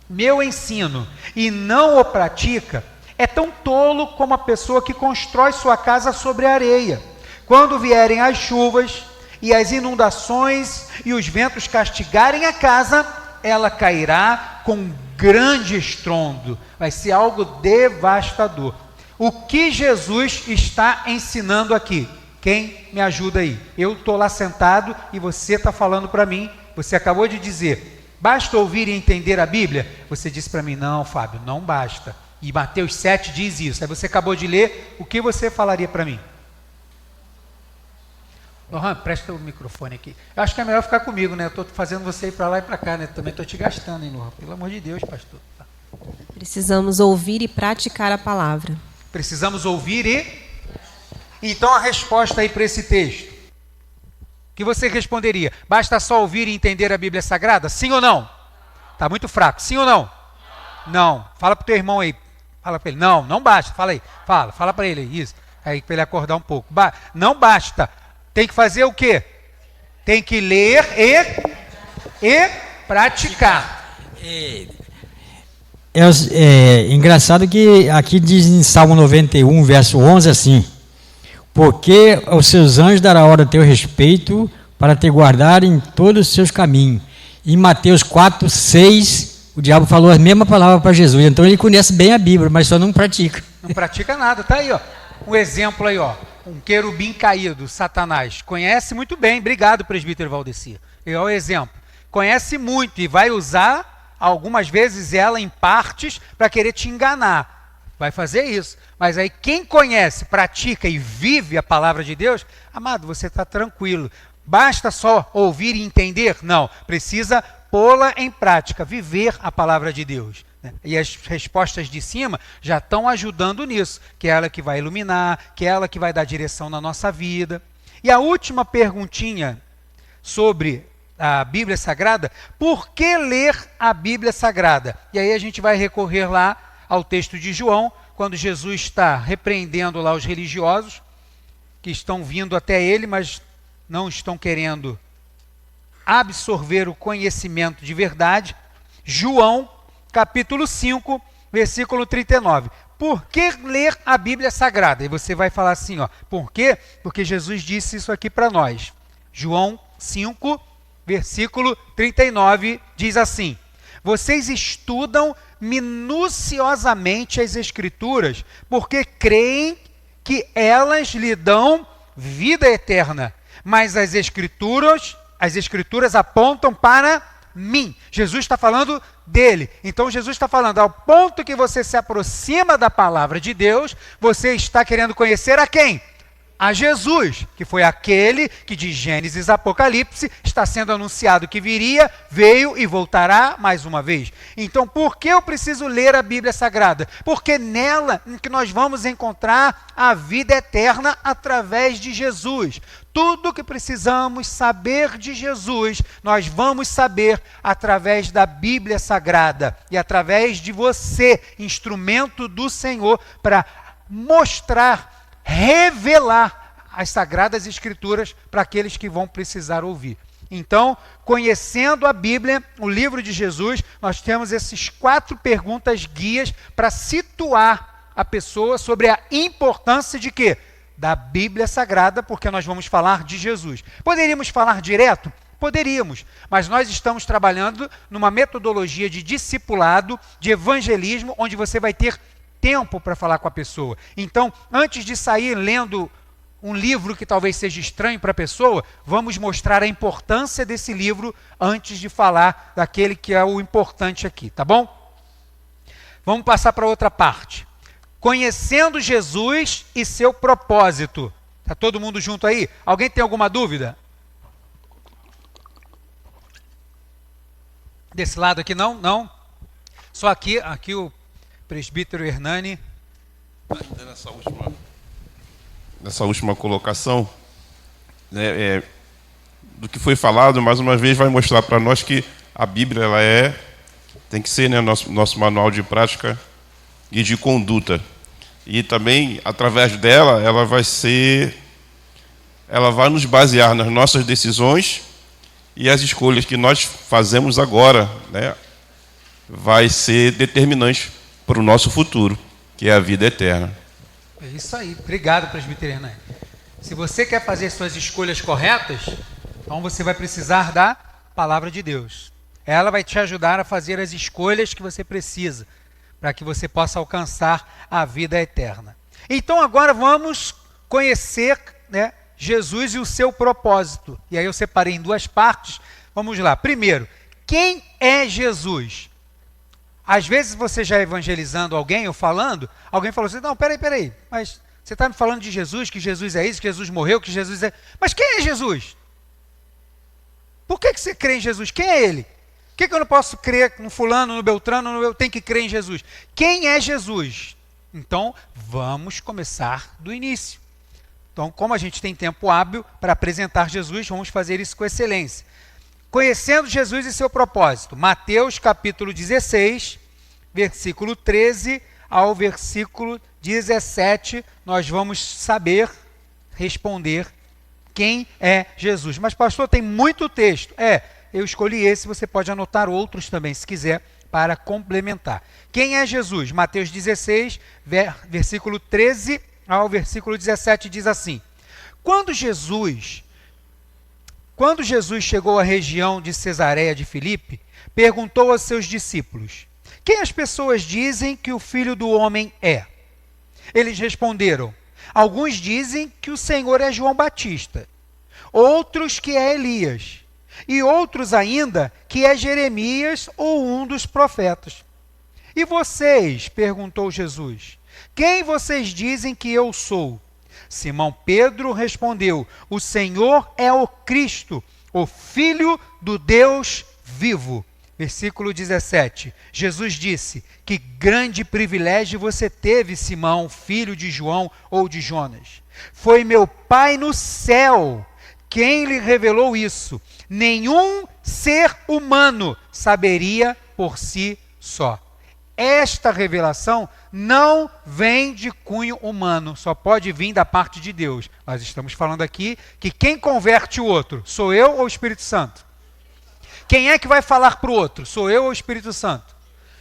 meu ensino e não o pratica, é tão tolo como a pessoa que constrói sua casa sobre a areia. Quando vierem as chuvas e as inundações e os ventos castigarem a casa, ela cairá com grande estrondo. Vai ser algo devastador. O que Jesus está ensinando aqui? Quem me ajuda aí? Eu estou lá sentado e você está falando para mim. Você acabou de dizer, basta ouvir e entender a Bíblia? Você disse para mim, não, Fábio, não basta. E Mateus 7 diz isso. Aí você acabou de ler, o que você falaria para mim? Lohan, presta o microfone aqui. Eu acho que é melhor ficar comigo, né? Eu estou fazendo você ir para lá e para cá, né? Também estou te gastando, hein, Lohan? Pelo amor de Deus, pastor. Tá. Precisamos ouvir e praticar a palavra. Precisamos ouvir e... Então a resposta aí para esse texto. O que você responderia? Basta só ouvir e entender a Bíblia Sagrada? Sim ou não? Está muito fraco. Sim ou não? Não. Fala para o teu irmão aí. Fala para ele. Não, não basta. Fala aí. Fala para ele aí. Isso. Aí para ele acordar um pouco. Não basta. Tem que fazer o quê? Tem que ler e praticar. É engraçado que aqui diz em Salmo 91, verso 11 assim: porque aos seus anjos dará ordem a teu respeito para te guardar em todos os seus caminhos. Em Mateus 4, 6, o diabo falou a mesma palavra para Jesus. Então ele conhece bem a Bíblia, mas só não pratica. Não pratica nada. Tá aí, ó. Um exemplo aí, ó. Um querubim caído, Satanás. Conhece muito bem. Obrigado, presbítero Valdeci. É o exemplo. Conhece muito e vai usar, algumas vezes, ela em partes para querer te enganar. Vai fazer isso. Mas aí quem conhece, pratica e vive a palavra de Deus, amado, você está tranquilo. Basta só ouvir e entender? Não. Precisa pô-la em prática, viver a palavra de Deus. E as respostas de cima já estão ajudando nisso, que é ela que vai iluminar, que é ela que vai dar direção na nossa vida. E a última perguntinha sobre a Bíblia Sagrada, por que ler a Bíblia Sagrada? E aí a gente vai recorrer lá ao texto de João, quando Jesus está repreendendo lá os religiosos, que estão vindo até ele, mas não estão querendo absorver o conhecimento de verdade. João, capítulo 5, versículo 39. Por que ler a Bíblia Sagrada? E você vai falar assim, ó, por quê? Porque Jesus disse isso aqui para nós. João 5, versículo 39, diz assim: vocês estudam minuciosamente as Escrituras, porque creem que elas lhe dão vida eterna. Mas as Escrituras apontam para mim. Jesus está falando dele. Então Jesus está falando, ao ponto que você se aproxima da palavra de Deus, você está querendo conhecer a quem? A Jesus, que foi aquele que de Gênesis a Apocalipse está sendo anunciado que viria, veio e voltará mais uma vez. Então, por que eu preciso ler a Bíblia Sagrada? Porque nela que nós vamos encontrar a vida eterna através de Jesus. Tudo o que precisamos saber de Jesus, nós vamos saber através da Bíblia Sagrada e através de você, instrumento do Senhor, para mostrar, revelar as Sagradas Escrituras para aqueles que vão precisar ouvir. Então, conhecendo a Bíblia, o livro de Jesus, nós temos esses 4 perguntas guias para situar a pessoa sobre a importância de quê? Da Bíblia Sagrada, porque nós vamos falar de Jesus. Poderíamos falar direto? Poderíamos, mas nós estamos trabalhando numa metodologia de discipulado, de evangelismo, onde você vai ter tempo para falar com a pessoa. Então, antes de sair lendo um livro que talvez seja estranho para a pessoa, vamos mostrar a importância desse livro antes de falar daquele que é o importante aqui, tá bom? Vamos passar para outra parte. Conhecendo Jesus e seu propósito. Está todo mundo junto aí? Alguém tem alguma dúvida? Desse lado aqui não? Não? Só aqui o presbítero Hernani. Nessa última colocação, né, do que foi falado, mais uma vez vai mostrar para nós que a Bíblia tem que ser, né, nosso manual de prática e de conduta. E também, através dela, ela vai nos basear nas nossas decisões e as escolhas que nós fazemos agora, né, vai ser determinante para o nosso futuro, que é a vida eterna. É isso aí. Obrigado, presbítero Hernani. Se você quer fazer suas escolhas corretas, então você vai precisar da palavra de Deus. Ela vai te ajudar a fazer as escolhas que você precisa, para que você possa alcançar a vida eterna. Então agora vamos conhecer, né, Jesus e o seu propósito. E aí eu separei em duas partes. Vamos lá. Primeiro, quem é Jesus? Às vezes você já evangelizando alguém ou falando, alguém falou assim, não, peraí, mas você está me falando de Jesus, que Jesus é isso, que Jesus morreu, que Jesus é... Mas quem é Jesus? Por que você crê em Jesus? Quem é ele? Por que eu não posso crer no fulano, no beltrano, eu tenho que crer em Jesus? Quem é Jesus? Então, vamos começar do início. Então, como a gente tem tempo hábil para apresentar Jesus, vamos fazer isso com excelência. Conhecendo Jesus e seu propósito. Mateus capítulo 16, versículo 13 ao versículo 17, nós vamos saber responder quem é Jesus. Mas pastor, tem muito texto. Eu escolhi esse, você pode anotar outros também, se quiser, para complementar. Quem é Jesus? Mateus 16, versículo 13 ao versículo 17, diz assim: Quando Jesus chegou à região de Cesareia de Filipe, perguntou aos seus discípulos, quem as pessoas dizem que o Filho do Homem é? Eles responderam, alguns dizem que o Senhor é João Batista, outros que é Elias, e outros ainda que é Jeremias ou um dos profetas. E vocês? Perguntou Jesus. Quem vocês dizem que eu sou? Simão Pedro respondeu, o Senhor é o Cristo, o Filho do Deus vivo. Versículo 17, Jesus disse, que grande privilégio você teve, Simão, filho de João ou de Jonas. Foi meu Pai no céu quem lhe revelou isso. Nenhum ser humano saberia por si só. Esta revelação não vem de cunho humano, só pode vir da parte de Deus. Nós estamos falando aqui que quem converte o outro, sou eu ou o Espírito Santo? Quem é que vai falar para o outro? Sou eu ou o Espírito Santo?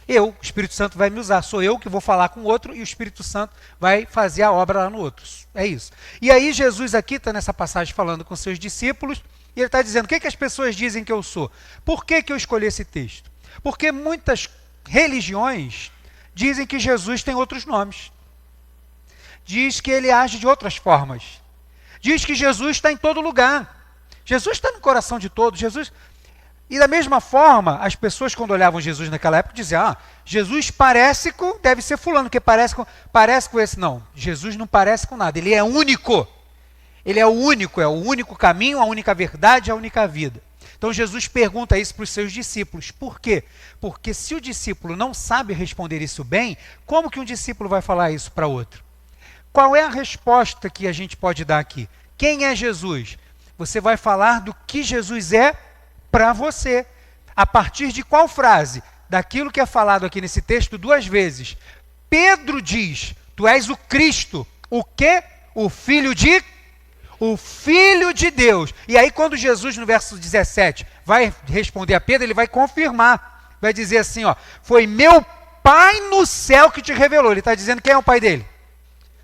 Eu, o Espírito Santo vai me usar, sou eu que vou falar com o outro e o Espírito Santo vai fazer a obra lá no outro. É isso. E aí Jesus aqui está nessa passagem falando com seus discípulos e ele está dizendo, o que as pessoas dizem que eu sou? Por que eu escolhi esse texto? Porque muitas religiões dizem que Jesus tem outros nomes. Diz que ele age de outras formas. Diz que Jesus está em todo lugar. Jesus está no coração de todos. E da mesma forma, as pessoas quando olhavam Jesus naquela época diziam, Jesus parece com, deve ser fulano, que parece com esse. Não, Jesus não parece com nada, ele é único. Ele é o único caminho, a única verdade, a única vida. Então Jesus pergunta isso para os seus discípulos. Por quê? Porque se o discípulo não sabe responder isso bem, como que um discípulo vai falar isso para outro? Qual é a resposta que a gente pode dar aqui? Quem é Jesus? Você vai falar do que Jesus é para você. A partir de qual frase? Daquilo que é falado aqui nesse texto duas vezes. Pedro diz, tu és o Cristo. O quê? O Filho de Deus. E aí quando Jesus no verso 17 vai responder a Pedro, ele vai confirmar. Vai dizer assim, foi meu Pai no céu que te revelou. Ele está dizendo quem é o Pai dele?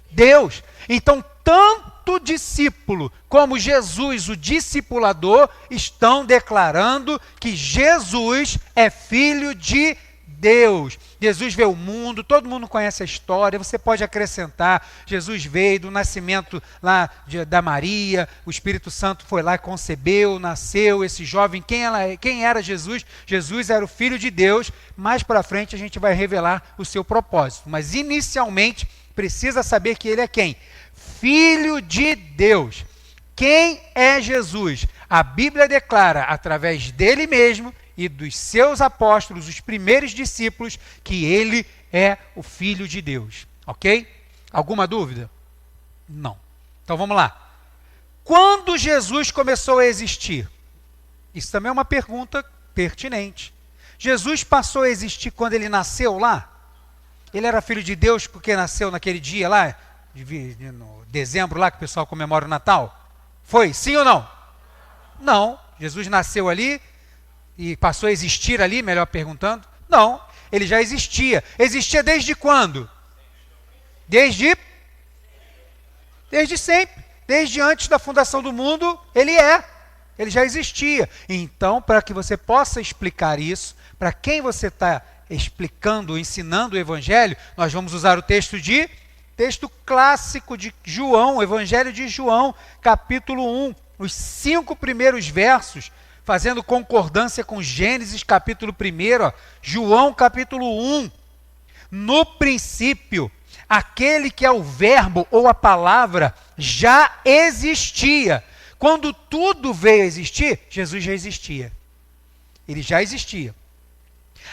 Deus. Então tanto o discípulo como Jesus, o discipulador, estão declarando que Jesus é Filho de Deus. Jesus veio ao mundo, todo mundo conhece a história, você pode acrescentar, Jesus veio do nascimento lá da Maria, o Espírito Santo foi lá, concebeu, nasceu, esse jovem, quem era Jesus? Jesus era o Filho de Deus, mais para frente a gente vai revelar o seu propósito, mas inicialmente precisa saber que ele é quem? Filho de Deus. Quem é Jesus? A Bíblia declara, através dele mesmo e dos seus apóstolos, os primeiros discípulos, que ele é o Filho de Deus. Ok? Alguma dúvida? Não. Então vamos lá. Quando Jesus começou a existir? Isso também é uma pergunta pertinente. Jesus passou a existir quando ele nasceu lá? Ele era Filho de Deus porque nasceu naquele dia lá, no dezembro lá, que o pessoal comemora o Natal? Foi? Sim ou não? Não. Jesus nasceu ali e passou a existir ali, melhor perguntando? Não. Ele já existia. Existia desde quando? Desde sempre. Desde antes da fundação do mundo, ele já existia. Então, para que você possa explicar isso, para quem você está explicando, ensinando o Evangelho, nós vamos usar o texto clássico de João, o Evangelho de João, capítulo 1, os 5 primeiros versos, fazendo concordância com Gênesis, capítulo 1, ó, João, capítulo 1. No princípio, aquele que é o verbo ou a palavra já existia. Quando tudo veio a existir, Jesus já existia. Ele já existia.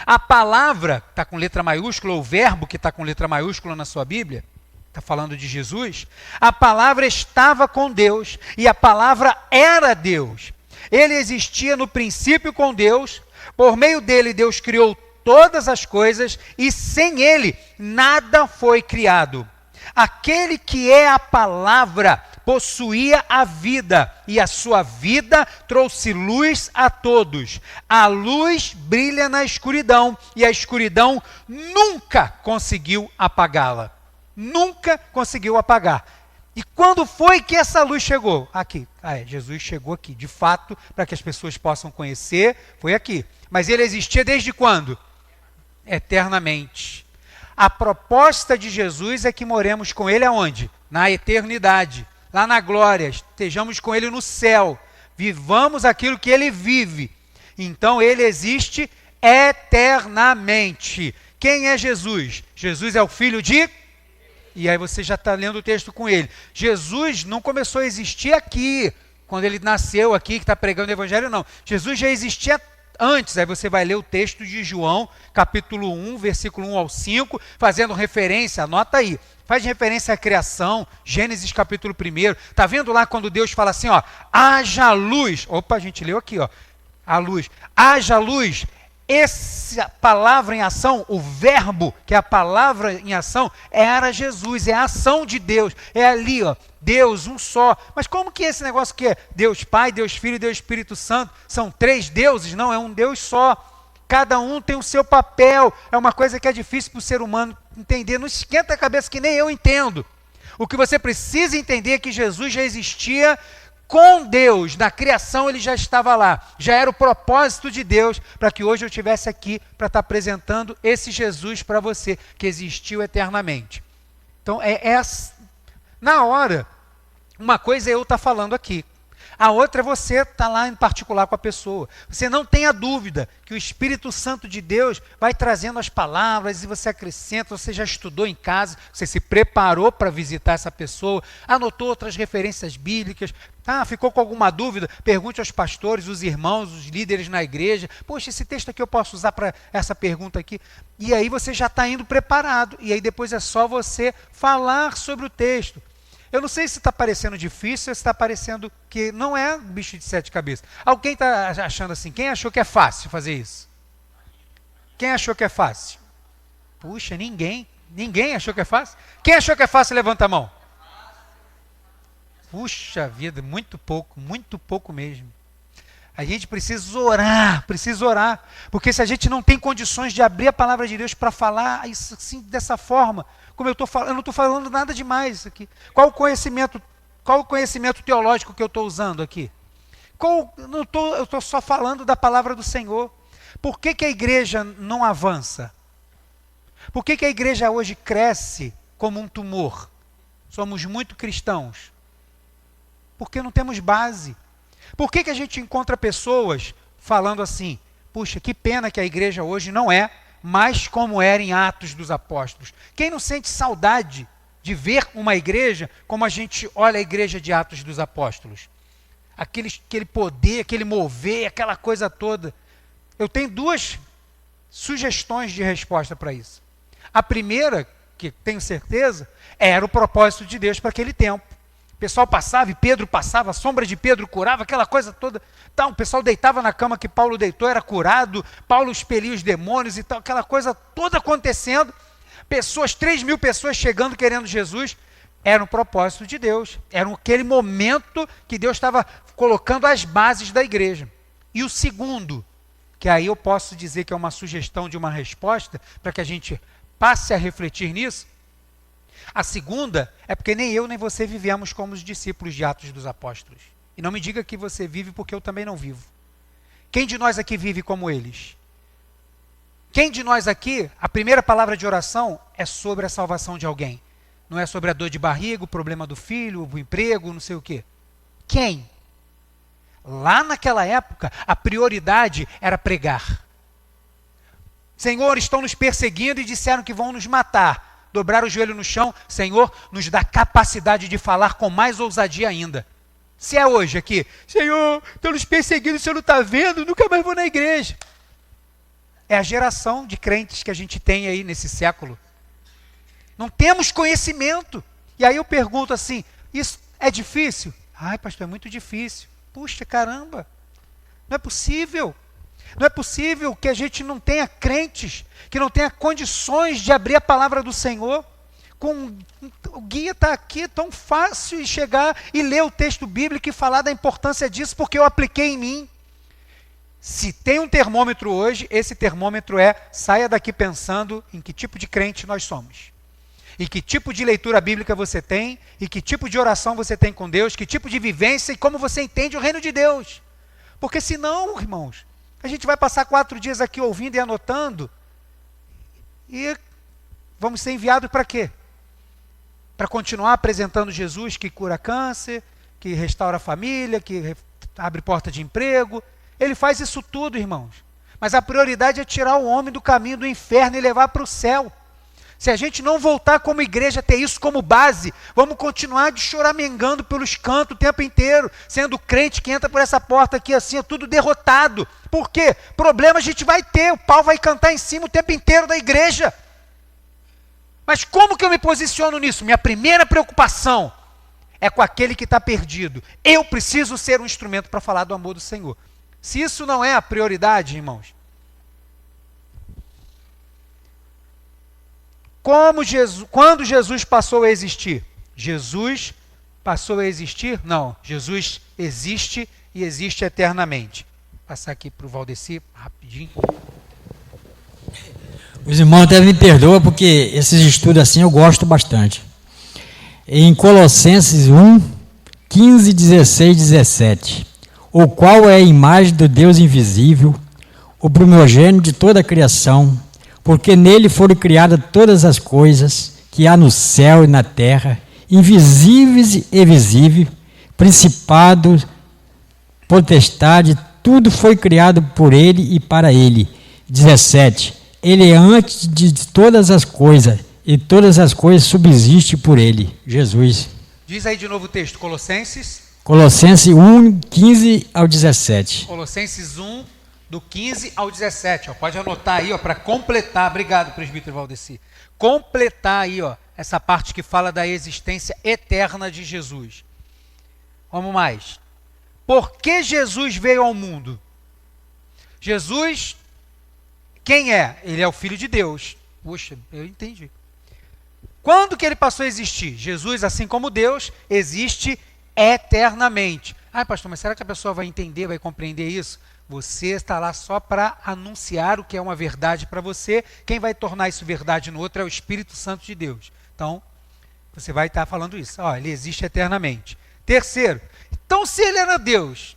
A palavra, está com letra maiúscula, ou o verbo que está com letra maiúscula na sua Bíblia, está falando de Jesus, a palavra estava com Deus e a palavra era Deus. Ele existia no princípio com Deus, por meio dele Deus criou todas as coisas e sem ele nada foi criado. Aquele que é a palavra possuía a vida e a sua vida trouxe luz a todos. A luz brilha na escuridão e a escuridão nunca conseguiu apagá-la. Nunca conseguiu apagar. E quando foi que essa luz chegou? Aqui. Jesus chegou aqui. De fato, para que as pessoas possam conhecer, foi aqui. Mas ele existia desde quando? Eternamente. A proposta de Jesus é que moremos com ele aonde? Na eternidade. Lá na glória. Estejamos com ele no céu. Vivamos aquilo que ele vive. Então ele existe eternamente. Quem é Jesus? Jesus é o Filho de... E aí você já está lendo o texto com ele. Jesus não começou a existir aqui, quando ele nasceu aqui, que está pregando o Evangelho, não. Jesus já existia antes. Aí você vai ler o texto de João, capítulo 1, versículo 1 ao 5, fazendo referência, anota aí, faz referência à criação, Gênesis capítulo 1. Está vendo lá quando Deus fala assim, ó, haja luz. Opa, a gente leu aqui, ó, a luz. Haja luz. Essa palavra em ação, o verbo, que é a palavra em ação, era Jesus, é a ação de Deus, é ali, ó, Deus, um só. Mas como que é esse negócio que é Deus Pai, Deus Filho e Deus Espírito Santo? São 3 deuses? Não, é um Deus só. Cada um tem o seu papel. É uma coisa que é difícil para o ser humano entender. Não esquenta a cabeça que nem eu entendo. O que você precisa entender é que Jesus já existia com Deus, na criação ele já estava lá, já era o propósito de Deus para que hoje eu estivesse aqui para estar apresentando esse Jesus para você, que existiu eternamente. Então, na hora, uma coisa é eu estar falando aqui, a outra é você estar lá em particular com a pessoa. Você não tenha dúvida que o Espírito Santo de Deus vai trazendo as palavras e você acrescenta, você já estudou em casa, você se preparou para visitar essa pessoa, anotou outras referências bíblicas, ficou com alguma dúvida? Pergunte aos pastores, os irmãos, os líderes na igreja. Poxa, esse texto aqui eu posso usar para essa pergunta aqui. E aí você já está indo preparado. E aí depois é só você falar sobre o texto. Eu não sei se está parecendo difícil ou se está parecendo que não é bicho de 7 cabeças. Alguém está achando assim, quem achou que é fácil fazer isso? Quem achou que é fácil? Puxa, ninguém. Ninguém achou que é fácil? Quem achou que é fácil, levanta a mão. Puxa vida, muito pouco mesmo. A gente precisa orar, porque se a gente não tem condições de abrir a palavra de Deus para falar isso assim, dessa forma, como eu estou falando, eu não estou falando nada demais aqui. Qual o conhecimento teológico que eu estou usando aqui? Eu estou só falando da palavra do Senhor. Por que a igreja não avança? Por que a igreja hoje cresce como um tumor? Somos muito cristãos. Porque não temos base. Por que a gente encontra pessoas falando assim, puxa, que pena que a igreja hoje não é mais como era em Atos dos Apóstolos. Quem não sente saudade de ver uma igreja como a gente olha a igreja de Atos dos Apóstolos? Aquele poder, aquele mover, aquela coisa toda. Eu tenho duas sugestões de resposta para isso. A primeira, que tenho certeza, era o propósito de Deus para aquele tempo. O pessoal passava e Pedro passava, a sombra de Pedro curava, aquela coisa toda. Então, o pessoal deitava na cama que Paulo deitou, era curado, Paulo expelia os demônios e tal, aquela coisa toda acontecendo. 3.000 pessoas chegando querendo Jesus. Era um propósito de Deus. Era aquele momento que Deus estava colocando as bases da igreja. E o segundo, que aí eu posso dizer que é uma sugestão de uma resposta, para que a gente passe a refletir nisso. A segunda é porque nem eu nem você vivemos como os discípulos de Atos dos Apóstolos. E não me diga que você vive porque eu também não vivo. Quem de nós aqui vive como eles? Quem de nós aqui, a primeira palavra de oração é sobre a salvação de alguém? Não é sobre a dor de barriga, o problema do filho, o emprego, não sei o quê. Quem? Lá naquela época, a prioridade era pregar. Senhor, estão nos perseguindo e disseram que vão nos matar. Dobrar o joelho no chão, Senhor, nos dá capacidade de falar com mais ousadia ainda. Se é hoje aqui, Senhor, estão nos perseguindo, o Senhor não está vendo, nunca mais vou na igreja. É a geração de crentes que a gente tem aí nesse século. Não temos conhecimento. E aí eu pergunto assim, isso é difícil? Ai, pastor, é muito difícil. Puxa, caramba, não é possível. Não é possível que a gente não tenha crentes, que não tenha condições de abrir a palavra do Senhor. O guia está aqui, é tão fácil de chegar e ler o texto bíblico e falar da importância disso, porque eu apliquei em mim. Se tem um termômetro hoje, esse termômetro saia daqui pensando em que tipo de crente nós somos. E que tipo de leitura bíblica você tem, e que tipo de oração você tem com Deus, que tipo de vivência e como você entende o reino de Deus. Porque senão, irmãos, a gente vai passar 4 dias aqui ouvindo e anotando, e vamos ser enviados para quê? Para continuar apresentando Jesus que cura câncer, que restaura a família, que abre porta de emprego. Ele faz isso tudo, irmãos. Mas a prioridade é tirar o homem do caminho do inferno e levar para o céu. Se a gente não voltar como igreja a ter isso como base, vamos continuar de choramingando pelos cantos o tempo inteiro, sendo crente que entra por essa porta aqui assim, é tudo derrotado. Por quê? Problema a gente vai ter, o pau vai cantar em cima o tempo inteiro da igreja. Mas como que eu me posiciono nisso? Minha primeira preocupação é com aquele que está perdido. Eu preciso ser um instrumento para falar do amor do Senhor. Se isso não é a prioridade, irmãos, quando Jesus passou a existir? Jesus passou a existir? Não, Jesus existe e existe eternamente. Vou passar aqui para o Valdeci, rapidinho. Os irmãos até me perdoam, porque esses estudos assim eu gosto bastante. Em Colossenses 1, 15, 16, 17. O qual é a imagem do Deus invisível, o primogênito de toda a criação, porque nele foram criadas todas as coisas que há no céu e na terra, invisíveis e visíveis, principados, potestade, tudo foi criado por ele e para ele. 17. Ele é antes de todas as coisas, e todas as coisas subsistem por ele. Jesus. Diz aí de novo o texto, Colossenses 1, 15 ao 17. Colossenses 1, do 15 ao 17. Ó, pode anotar aí para completar. Obrigado, presbítero Valdeci. Completar aí essa parte que fala da existência eterna de Jesus. Vamos mais. Por que Jesus veio ao mundo? Jesus, quem é? Ele é o Filho de Deus. Puxa, eu entendi. Quando que ele passou a existir? Jesus, assim como Deus, existe eternamente. Ah, pastor, mas será que a pessoa vai entender, vai compreender isso? Você está lá só para anunciar o que é uma verdade para você. Quem vai tornar isso verdade no outro é o Espírito Santo de Deus. Então, você vai estar falando isso. Ele existe eternamente. Terceiro, então se ele era Deus,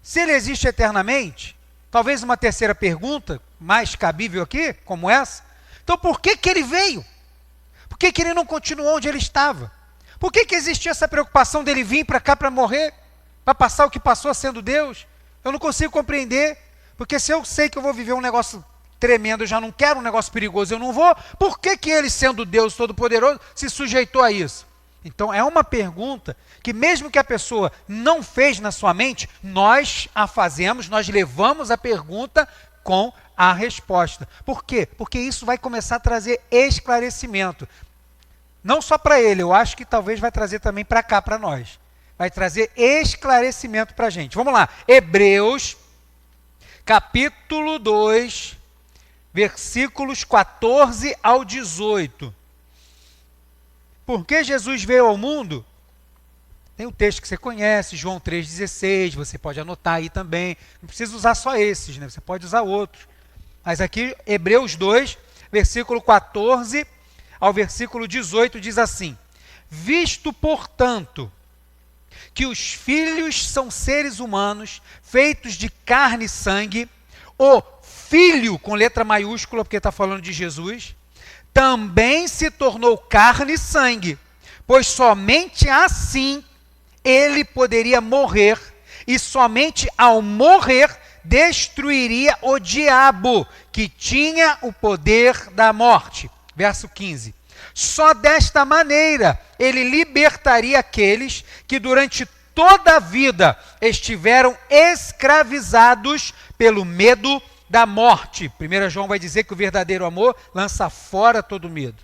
se ele existe eternamente, talvez uma terceira pergunta, mais cabível aqui, como essa, Então por que que ele veio? Por que que ele não continuou onde ele estava? Por que que existia essa preocupação dele vir para cá para morrer? Para passar o que passou sendo Deus? Eu não consigo compreender. Porque se eu sei que eu vou viver um negócio tremendo, eu já não quero um negócio perigoso, eu não vou. Por que que ele, sendo Deus Todo-Poderoso, se sujeitou a isso? Então é uma pergunta que mesmo que a pessoa não fez na sua mente, nós a fazemos, nós levamos a pergunta com a resposta. Por quê? Porque isso vai começar a trazer esclarecimento. Não só para ele, eu acho que talvez vai trazer também para cá, para nós. Vai trazer esclarecimento para a gente. Vamos lá, Hebreus, capítulo 2, versículos 14 ao 18. Por que Jesus veio ao mundo? Tem um texto que você conhece, João 3,16, você pode anotar aí também. Não precisa usar só esses, né? Você pode usar outros. Mas aqui, Hebreus 2, versículo 14 ao versículo 18, diz assim: visto, portanto, que os filhos são seres humanos, feitos de carne e sangue, o Filho, com letra maiúscula, porque está falando de Jesus, também se tornou carne e sangue, pois somente assim ele poderia morrer, e somente ao morrer destruiria o diabo, que tinha o poder da morte. Verso 15. Só desta maneira ele libertaria aqueles que durante toda a vida estiveram escravizados pelo medo da morte. 1 João vai dizer que o verdadeiro amor lança fora todo medo.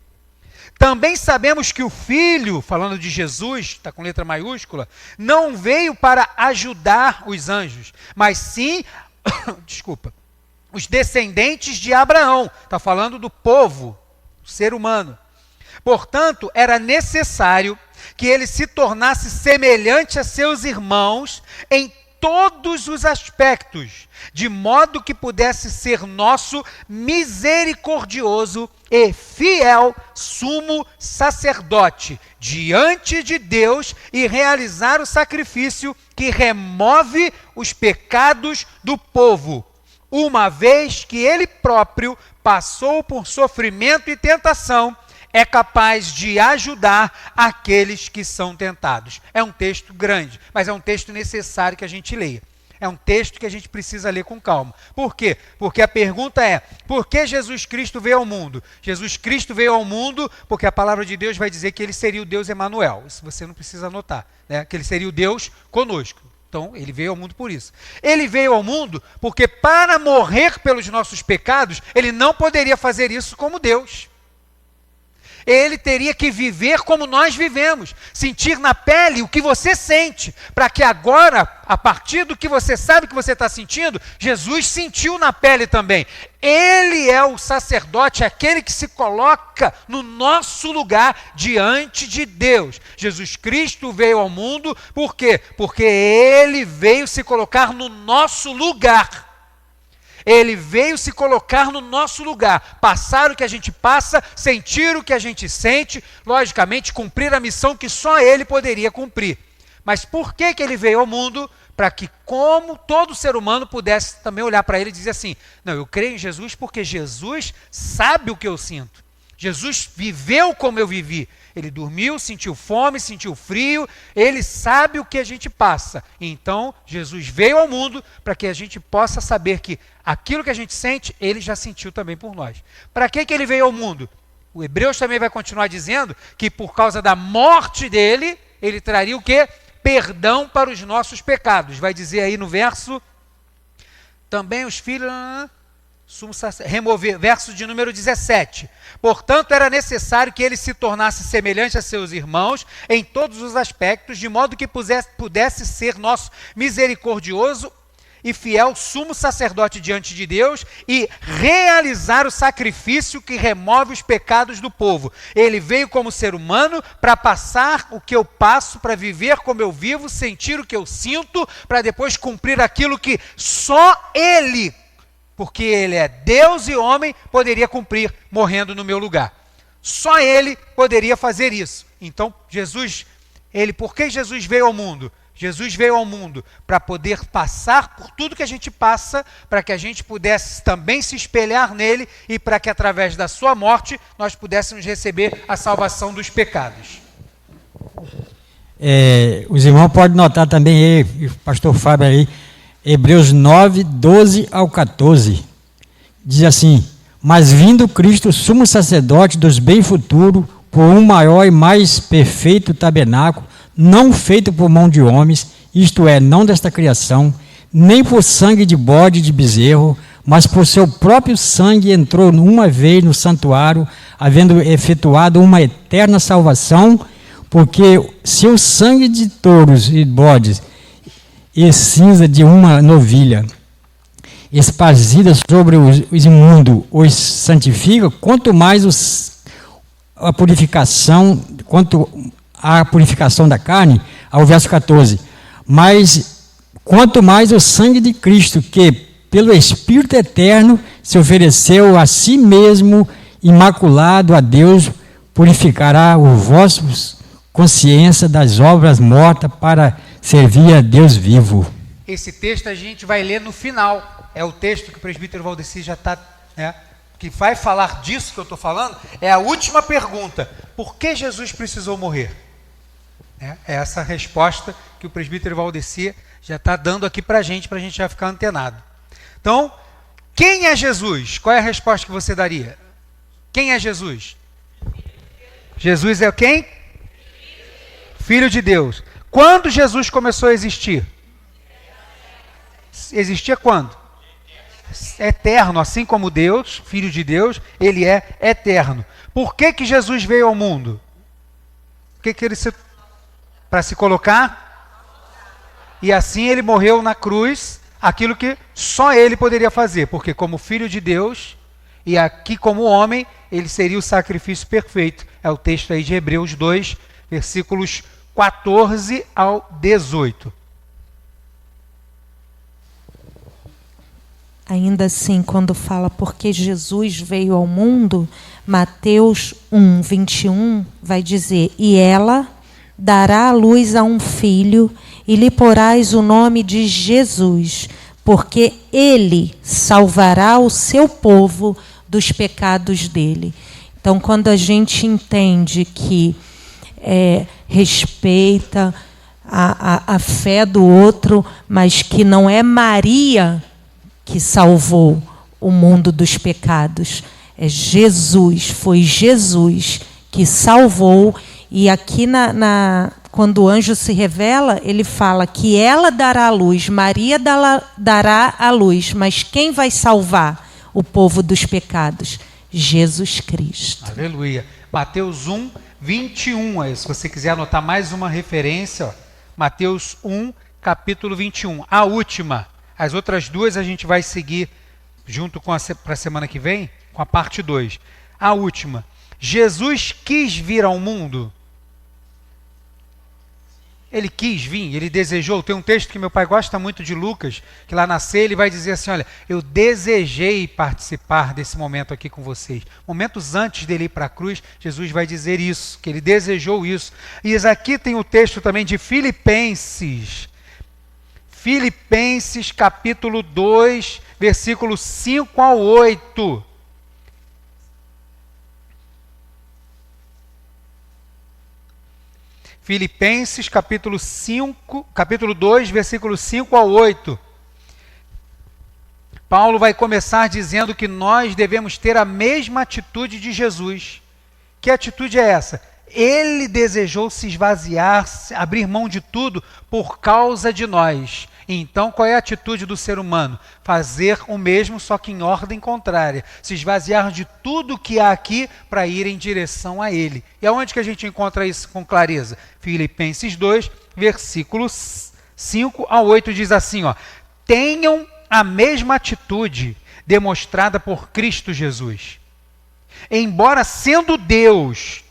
Também sabemos que o Filho, falando de Jesus, está com letra maiúscula, não veio para ajudar os anjos, mas sim, os descendentes de Abraão. Está falando do povo, do ser humano. Portanto, era necessário que ele se tornasse semelhante a seus irmãos em todos os aspectos, de modo que pudesse ser nosso misericordioso e fiel sumo sacerdote diante de Deus e realizar o sacrifício que remove os pecados do povo, uma vez que ele próprio passou por sofrimento e tentação, é capaz de ajudar aqueles que são tentados. É um texto grande, mas é um texto necessário que a gente leia. É um texto que a gente precisa ler com calma. Por quê? Porque a pergunta é, por que Jesus Cristo veio ao mundo? Jesus Cristo veio ao mundo porque a palavra de Deus vai dizer que ele seria o Deus Emanuel. Isso você não precisa anotar, né? Que ele seria o Deus conosco. Então, ele veio ao mundo por isso. Ele veio ao mundo porque para morrer pelos nossos pecados, ele não poderia fazer isso como Deus. Ele teria que viver como nós vivemos, sentir na pele o que você sente, para que agora, a partir do que você sabe que você está sentindo, Jesus sentiu na pele também. Ele é o sacerdote, aquele que se coloca no nosso lugar diante de Deus. Jesus Cristo veio ao mundo, por quê? Porque ele veio se colocar no nosso lugar. Ele veio se colocar no nosso lugar, passar o que a gente passa, sentir o que a gente sente, logicamente cumprir a missão que só ele poderia cumprir. Mas por que que ele veio ao mundo? Para que, como todo ser humano, pudesse também olhar para ele e dizer assim, não, eu creio em Jesus porque Jesus sabe o que eu sinto. Jesus viveu como eu vivi. Ele dormiu, sentiu fome, sentiu frio, ele sabe o que a gente passa. Então, Jesus veio ao mundo para que a gente possa saber que aquilo que a gente sente, ele já sentiu também por nós. Para que ele veio ao mundo? O Hebreus também vai continuar dizendo que por causa da morte dele, ele traria o quê? Perdão para os nossos pecados. Vai dizer aí no verso, também os filhos... remover, verso de número 17. Portanto, era necessário que ele se tornasse semelhante a seus irmãos em todos os aspectos, de modo que pudesse ser nosso misericordioso e fiel sumo sacerdote diante de Deus e realizar o sacrifício que remove os pecados do povo. Ele veio como ser humano para passar o que eu passo, para viver como eu vivo, sentir o que eu sinto, para depois cumprir aquilo que só ele, porque ele é Deus e homem, poderia cumprir morrendo no meu lugar. Só ele poderia fazer isso. Então, Jesus, por que Jesus veio ao mundo? Jesus veio ao mundo para poder passar por tudo que a gente passa, para que a gente pudesse também se espelhar nele e para que através da sua morte nós pudéssemos receber a salvação dos pecados. Os irmãos podem notar também, o pastor Fábio aí, Hebreus 9, 12 ao 14, diz assim: mas vindo Cristo, sumo sacerdote dos bem futuros, por um maior e mais perfeito tabernáculo, não feito por mão de homens, isto é, não desta criação, nem por sangue de bode e de bezerro, mas por seu próprio sangue entrou uma vez no santuário, havendo efetuado uma eterna salvação, porque se o sangue de touros e bodes e cinza de uma novilha esparzida sobre os imundos os santifica, quanto mais a purificação da carne, ao verso 14, mas quanto mais o sangue de Cristo, que pelo Espírito eterno se ofereceu a si mesmo imaculado a Deus, purificará o vosso consciência das obras mortas para servir a Deus vivo. Esse texto a gente vai ler no final, é o texto que o presbítero Valdeci já está, que vai falar disso que eu estou falando, é a última pergunta: por que Jesus precisou morrer? É essa resposta que o presbítero Valdeci já está dando aqui para a gente já ficar antenado. Então, quem é Jesus? Qual é a resposta que você daria? Quem é Jesus? Jesus é quem? Filho de Deus. Quando Jesus começou a existir? Existia quando? Eterno, assim como Deus, Filho de Deus, ele é eterno. Por que Jesus veio ao mundo? Para se colocar? E assim ele morreu na cruz, aquilo que só ele poderia fazer, porque como Filho de Deus, e aqui como homem, ele seria o sacrifício perfeito. É o texto aí de Hebreus 2, versículos 14 ao 18. Ainda assim, quando fala porque Jesus veio ao mundo, Mateus 1, 21 vai dizer: e ela dará à luz a um filho, e lhe porás o nome de Jesus, porque ele salvará o seu povo dos pecados dele. Então, quando a gente entende que respeita a fé do outro, mas que não é Maria que salvou o mundo dos pecados, é Jesus, foi Jesus que salvou. E aqui quando o anjo se revela, ele fala que ela dará a luz, Maria dará a luz, mas quem vai salvar o povo dos pecados? Jesus Cristo. Aleluia. Mateus 1, 21. Se você quiser anotar mais uma referência, Mateus 1, capítulo 21. A última. As outras duas a gente vai seguir junto para a semana que vem, com a parte 2. A última. Jesus quis vir ao mundo. Ele quis vir, ele desejou. Tem um texto que meu pai gosta muito de Lucas, que lá na ceia ele vai dizer assim: olha, eu desejei participar desse momento aqui com vocês. Momentos antes dele ir para a cruz, Jesus vai dizer isso, que ele desejou isso. E aqui tem o texto também de Filipenses. Filipenses capítulo 2, versículos 5 ao 8. Filipenses capítulo 2, versículos 5 ao 8. Paulo vai começar dizendo que nós devemos ter a mesma atitude de Jesus. Que atitude é essa? Ele desejou se esvaziar, abrir mão de tudo por causa de nós. Então, qual é a atitude do ser humano? Fazer o mesmo, só que em ordem contrária. Se esvaziar de tudo que há aqui para ir em direção a Ele. E aonde que a gente encontra isso com clareza? Filipenses 2, versículos 5 a 8 diz assim, ó: tenham a mesma atitude demonstrada por Cristo Jesus. Embora sendo Deus,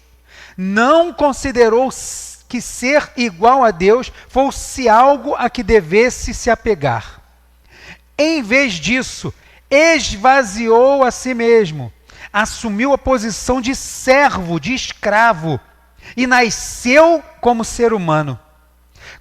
não considerou que ser igual a Deus fosse algo a que devesse se apegar. Em vez disso, esvaziou a si mesmo, assumiu a posição de servo, de escravo, e nasceu como ser humano.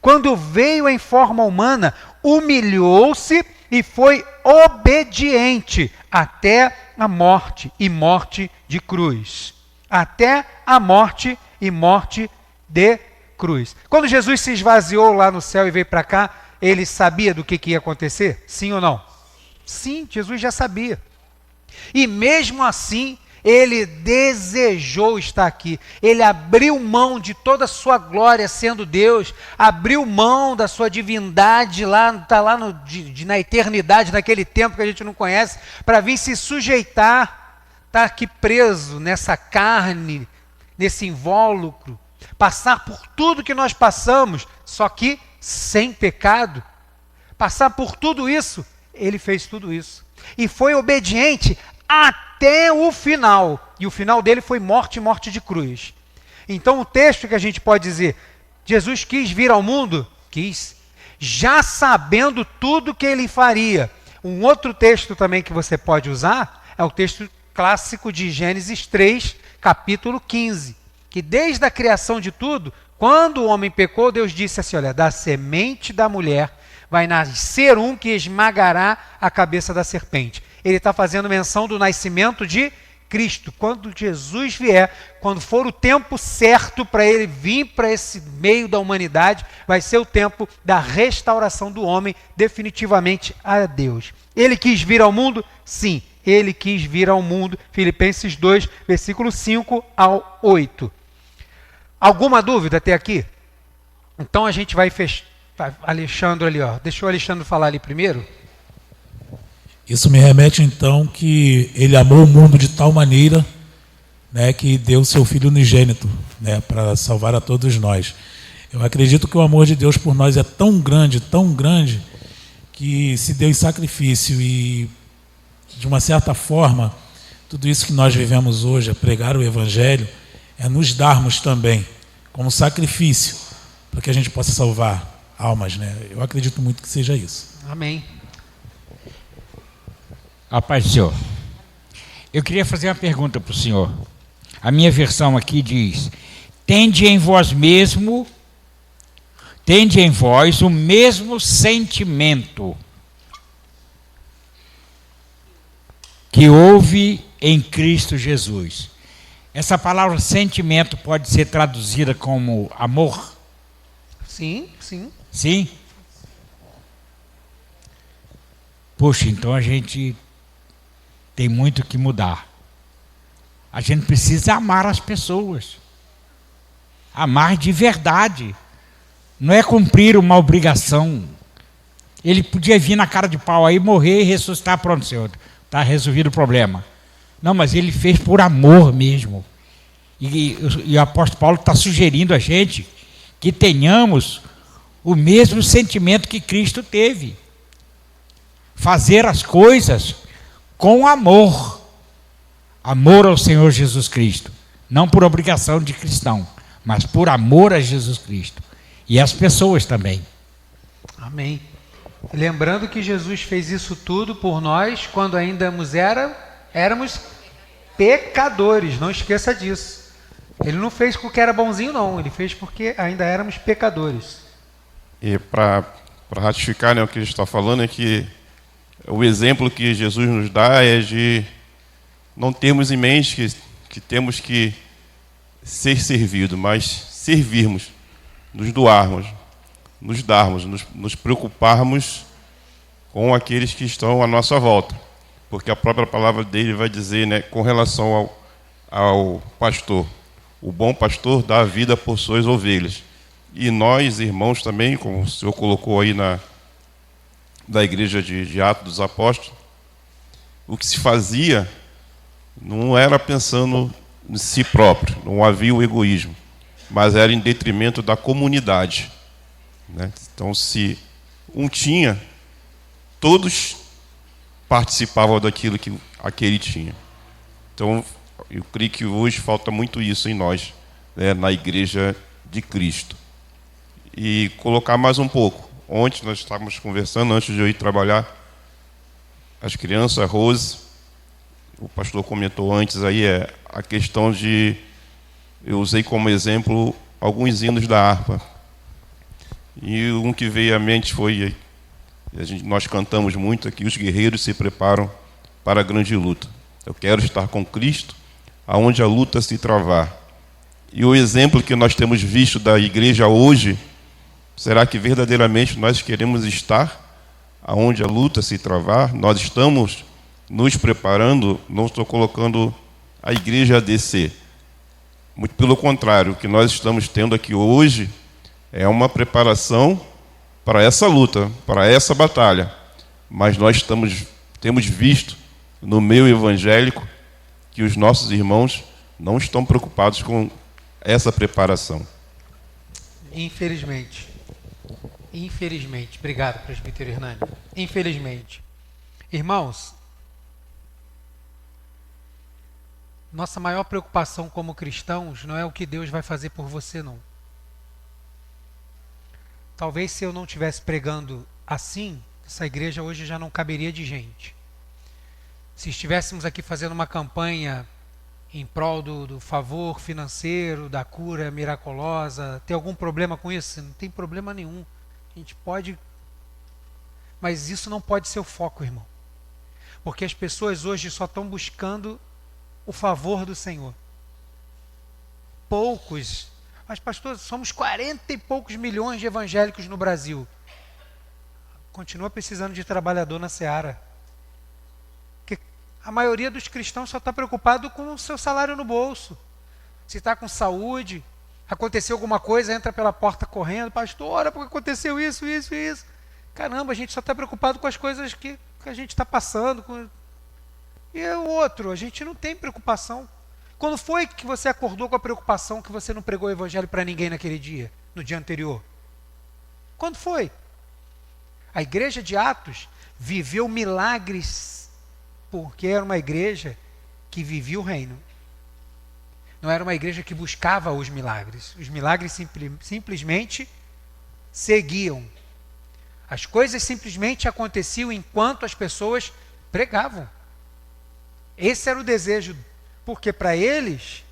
Quando veio em forma humana, humilhou-se e foi obediente até a morte e morte de cruz. Até a morte e morte de cruz. Quando Jesus se esvaziou lá no céu e veio para cá, ele sabia do que ia acontecer? Sim ou não? Sim, Jesus já sabia. E mesmo assim, ele desejou estar aqui. Ele abriu mão de toda a sua glória sendo Deus, abriu mão da sua divindade, está lá na eternidade, naquele tempo que a gente não conhece, para vir se sujeitar, estar aqui preso nessa carne, nesse invólucro, passar por tudo que nós passamos, só que sem pecado. Passar por tudo isso, ele fez tudo isso. E foi obediente até o final. E o final dele foi morte e morte de cruz. Então o texto que a gente pode dizer, Jesus quis vir ao mundo? Quis. Já sabendo tudo que ele faria. Um outro texto também que você pode usar é o texto clássico de Gênesis 3, capítulo 15. Que desde a criação de tudo, quando o homem pecou, Deus disse assim, olha, da semente da mulher vai nascer um que esmagará a cabeça da serpente. Ele está fazendo menção do nascimento de Cristo. Quando Jesus vier, quando for o tempo certo para ele vir para esse meio da humanidade, vai ser o tempo da restauração do homem definitivamente a Deus. Ele quis vir ao mundo? Sim, ele quis vir ao mundo. Filipenses 2, versículo 5 ao 8. Alguma dúvida até aqui? Então a gente vai fechar. Alexandre ali, ó. Deixa o Alexandre falar ali primeiro. Isso me remete então que ele amou o mundo de tal maneira, né, que deu seu Filho unigênito, né, para salvar a todos nós. Eu acredito que o amor de Deus por nós é tão grande, que se deu em sacrifício e, de uma certa forma, tudo isso que nós vivemos hoje, a pregar o Evangelho, é nos darmos também como sacrifício para que a gente possa salvar almas, né? Eu acredito muito que seja isso. Amém. A paz do Senhor. Eu queria fazer uma pergunta para o senhor. A minha versão aqui diz: tende em vós o mesmo sentimento que houve em Cristo Jesus. Essa palavra sentimento pode ser traduzida como amor? Sim, sim. Sim? Poxa, então a gente tem muito que mudar. A gente precisa amar as pessoas. Amar de verdade. Não é cumprir uma obrigação. Ele podia vir na cara de pau aí, morrer e ressuscitar, pronto, Senhor, está resolvido o problema. Não, mas ele fez por amor mesmo. E o apóstolo Paulo está sugerindo a gente que tenhamos o mesmo sentimento que Cristo teve. Fazer as coisas com amor. Amor ao Senhor Jesus Cristo. Não por obrigação de cristão, mas por amor a Jesus Cristo. E as pessoas também. Amém. Lembrando que Jesus fez isso tudo por nós quando ainda éramos pecadores. Não esqueça disso. Ele não fez porque era bonzinho, não. Ele fez porque ainda éramos pecadores. E para ratificar, né, o que a gente está falando é que o exemplo que Jesus nos dá é de não termos em mente que temos que ser servido, mas servirmos, nos doarmos, nos darmos, nos preocuparmos com aqueles que estão à nossa volta. Porque a própria palavra dele vai dizer, né, com relação ao pastor, o bom pastor dá a vida por suas ovelhas. E nós, irmãos, também, como o senhor colocou aí da igreja de Atos dos Apóstolos, o que se fazia não era pensando em si próprio, não havia o egoísmo, mas era em detrimento da comunidade, né? Então, se um tinha, todos participavam daquilo que aquele tinha. Então, eu creio que hoje falta muito isso em nós, né, na igreja de Cristo. E colocar mais um pouco. Ontem nós estávamos conversando, antes de eu ir trabalhar, as crianças, a Rose, o pastor comentou antes aí, a questão de, eu usei como exemplo alguns hinos da harpa. E um que veio à mente foi, nós cantamos muito aqui, os guerreiros se preparam para a grande luta. Eu quero estar com Cristo, aonde a luta se travar. E o exemplo que nós temos visto da igreja hoje, será que verdadeiramente nós queremos estar aonde a luta se travar? Nós estamos nos preparando, não estou colocando a igreja a descer. Muito pelo contrário, o que nós estamos tendo aqui hoje é uma preparação para essa luta, para essa batalha. Mas nós temos visto no meio evangélico que os nossos irmãos não estão preocupados com essa preparação. Infelizmente. Infelizmente. Obrigado, presbítero Hernani. Infelizmente. Irmãos, nossa maior preocupação como cristãos não é o que Deus vai fazer por você, não. Talvez se eu não estivesse pregando assim, essa igreja hoje já não caberia de gente. Se estivéssemos aqui fazendo uma campanha em prol do favor financeiro, da cura miraculosa, tem algum problema com isso? Não tem problema nenhum. A gente pode... Mas isso não pode ser o foco, irmão. Porque as pessoas hoje só estão buscando o favor do Senhor. Poucos... Mas, pastor, somos 40 e poucos milhões de evangélicos no Brasil. Continua precisando de trabalhador na seara. Porque a maioria dos cristãos só está preocupado com o seu salário no bolso. Se está com saúde, aconteceu alguma coisa, entra pela porta correndo. Pastor, ora, porque aconteceu isso. Caramba, a gente só está preocupado com as coisas que a gente está passando. E o outro, a gente não tem preocupação. Quando foi que você acordou com a preocupação que você não pregou o evangelho para ninguém naquele dia, no dia anterior? Quando foi? A igreja de Atos viveu milagres porque era uma igreja que vivia o reino. Não era uma igreja que buscava os milagres. Os milagres simplesmente seguiam. As coisas simplesmente aconteciam enquanto as pessoas pregavam. Esse era o desejo. Porque para eles,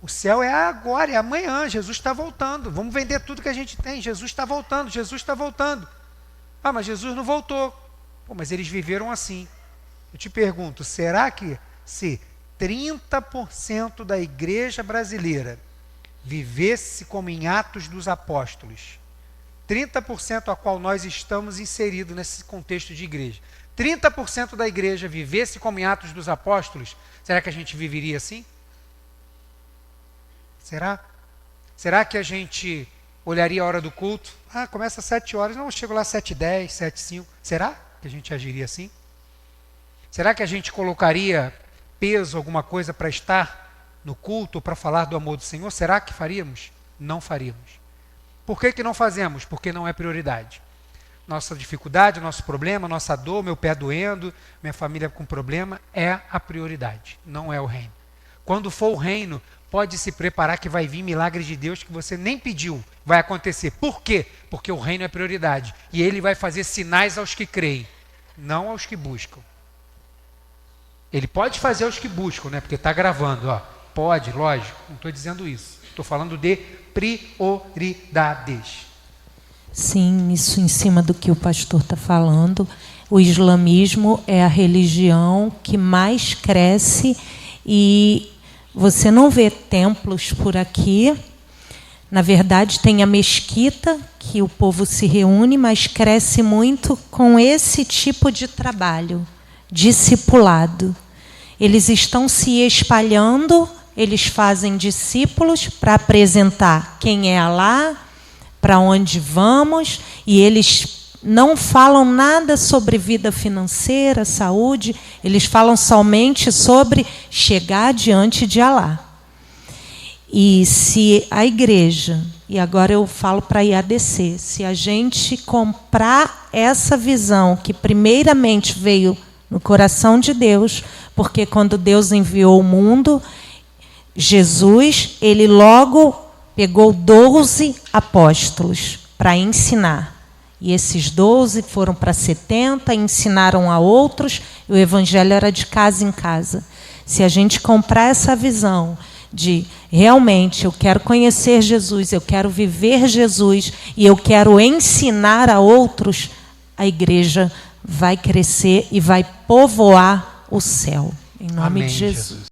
o céu é agora, é amanhã, Jesus está voltando. Vamos vender tudo que a gente tem, Jesus está voltando, Jesus está voltando. Ah, mas Jesus não voltou. Pô, mas eles viveram assim. Eu te pergunto, será que se 30% da igreja brasileira vivesse como em Atos dos Apóstolos, 30% a qual nós estamos inseridos nesse contexto de igreja, 30% da igreja vivesse como em Atos dos Apóstolos, será que a gente viveria assim? Será? Será que a gente olharia a hora do culto? Ah, começa às 7 horas, não, eu chego lá às 7h10, 7h05. Será que a gente agiria assim? Será que a gente colocaria peso, alguma coisa para estar no culto, para falar do amor do Senhor? Será que faríamos? Não faríamos. Por que não fazemos? Porque não é prioridade. Nossa dificuldade, nosso problema, nossa dor, meu pé doendo, minha família com problema, é a prioridade, não é o reino. Quando for o reino, pode se preparar que vai vir milagre de Deus que você nem pediu, vai acontecer. Por quê? Porque o reino é prioridade. E ele vai fazer sinais aos que creem, não aos que buscam. Ele pode fazer aos que buscam, né? Porque está gravando, ó. Pode, lógico, não estou dizendo isso. Estou falando de prioridades. Sim, isso em cima do que o pastor está falando. O islamismo é a religião que mais cresce e você não vê templos por aqui. Na verdade, tem a mesquita, que o povo se reúne, mas cresce muito com esse tipo de trabalho, discipulado. Eles estão se espalhando, eles fazem discípulos para apresentar quem é Alá, para onde vamos, e eles não falam nada sobre vida financeira, saúde, eles falam somente sobre chegar diante de Alá. E se a igreja, e agora eu falo para a IADC, se a gente comprar essa visão que primeiramente veio no coração de Deus, porque quando Deus enviou o mundo, Jesus, ele logo pegou 12 apóstolos para ensinar. E esses 12 foram para 70, ensinaram a outros, e o evangelho era de casa em casa. Se a gente comprar essa visão de realmente eu quero conhecer Jesus, eu quero viver Jesus e eu quero ensinar a outros, a igreja vai crescer e vai povoar o céu. Em nome Amém, de Jesus. Jesus.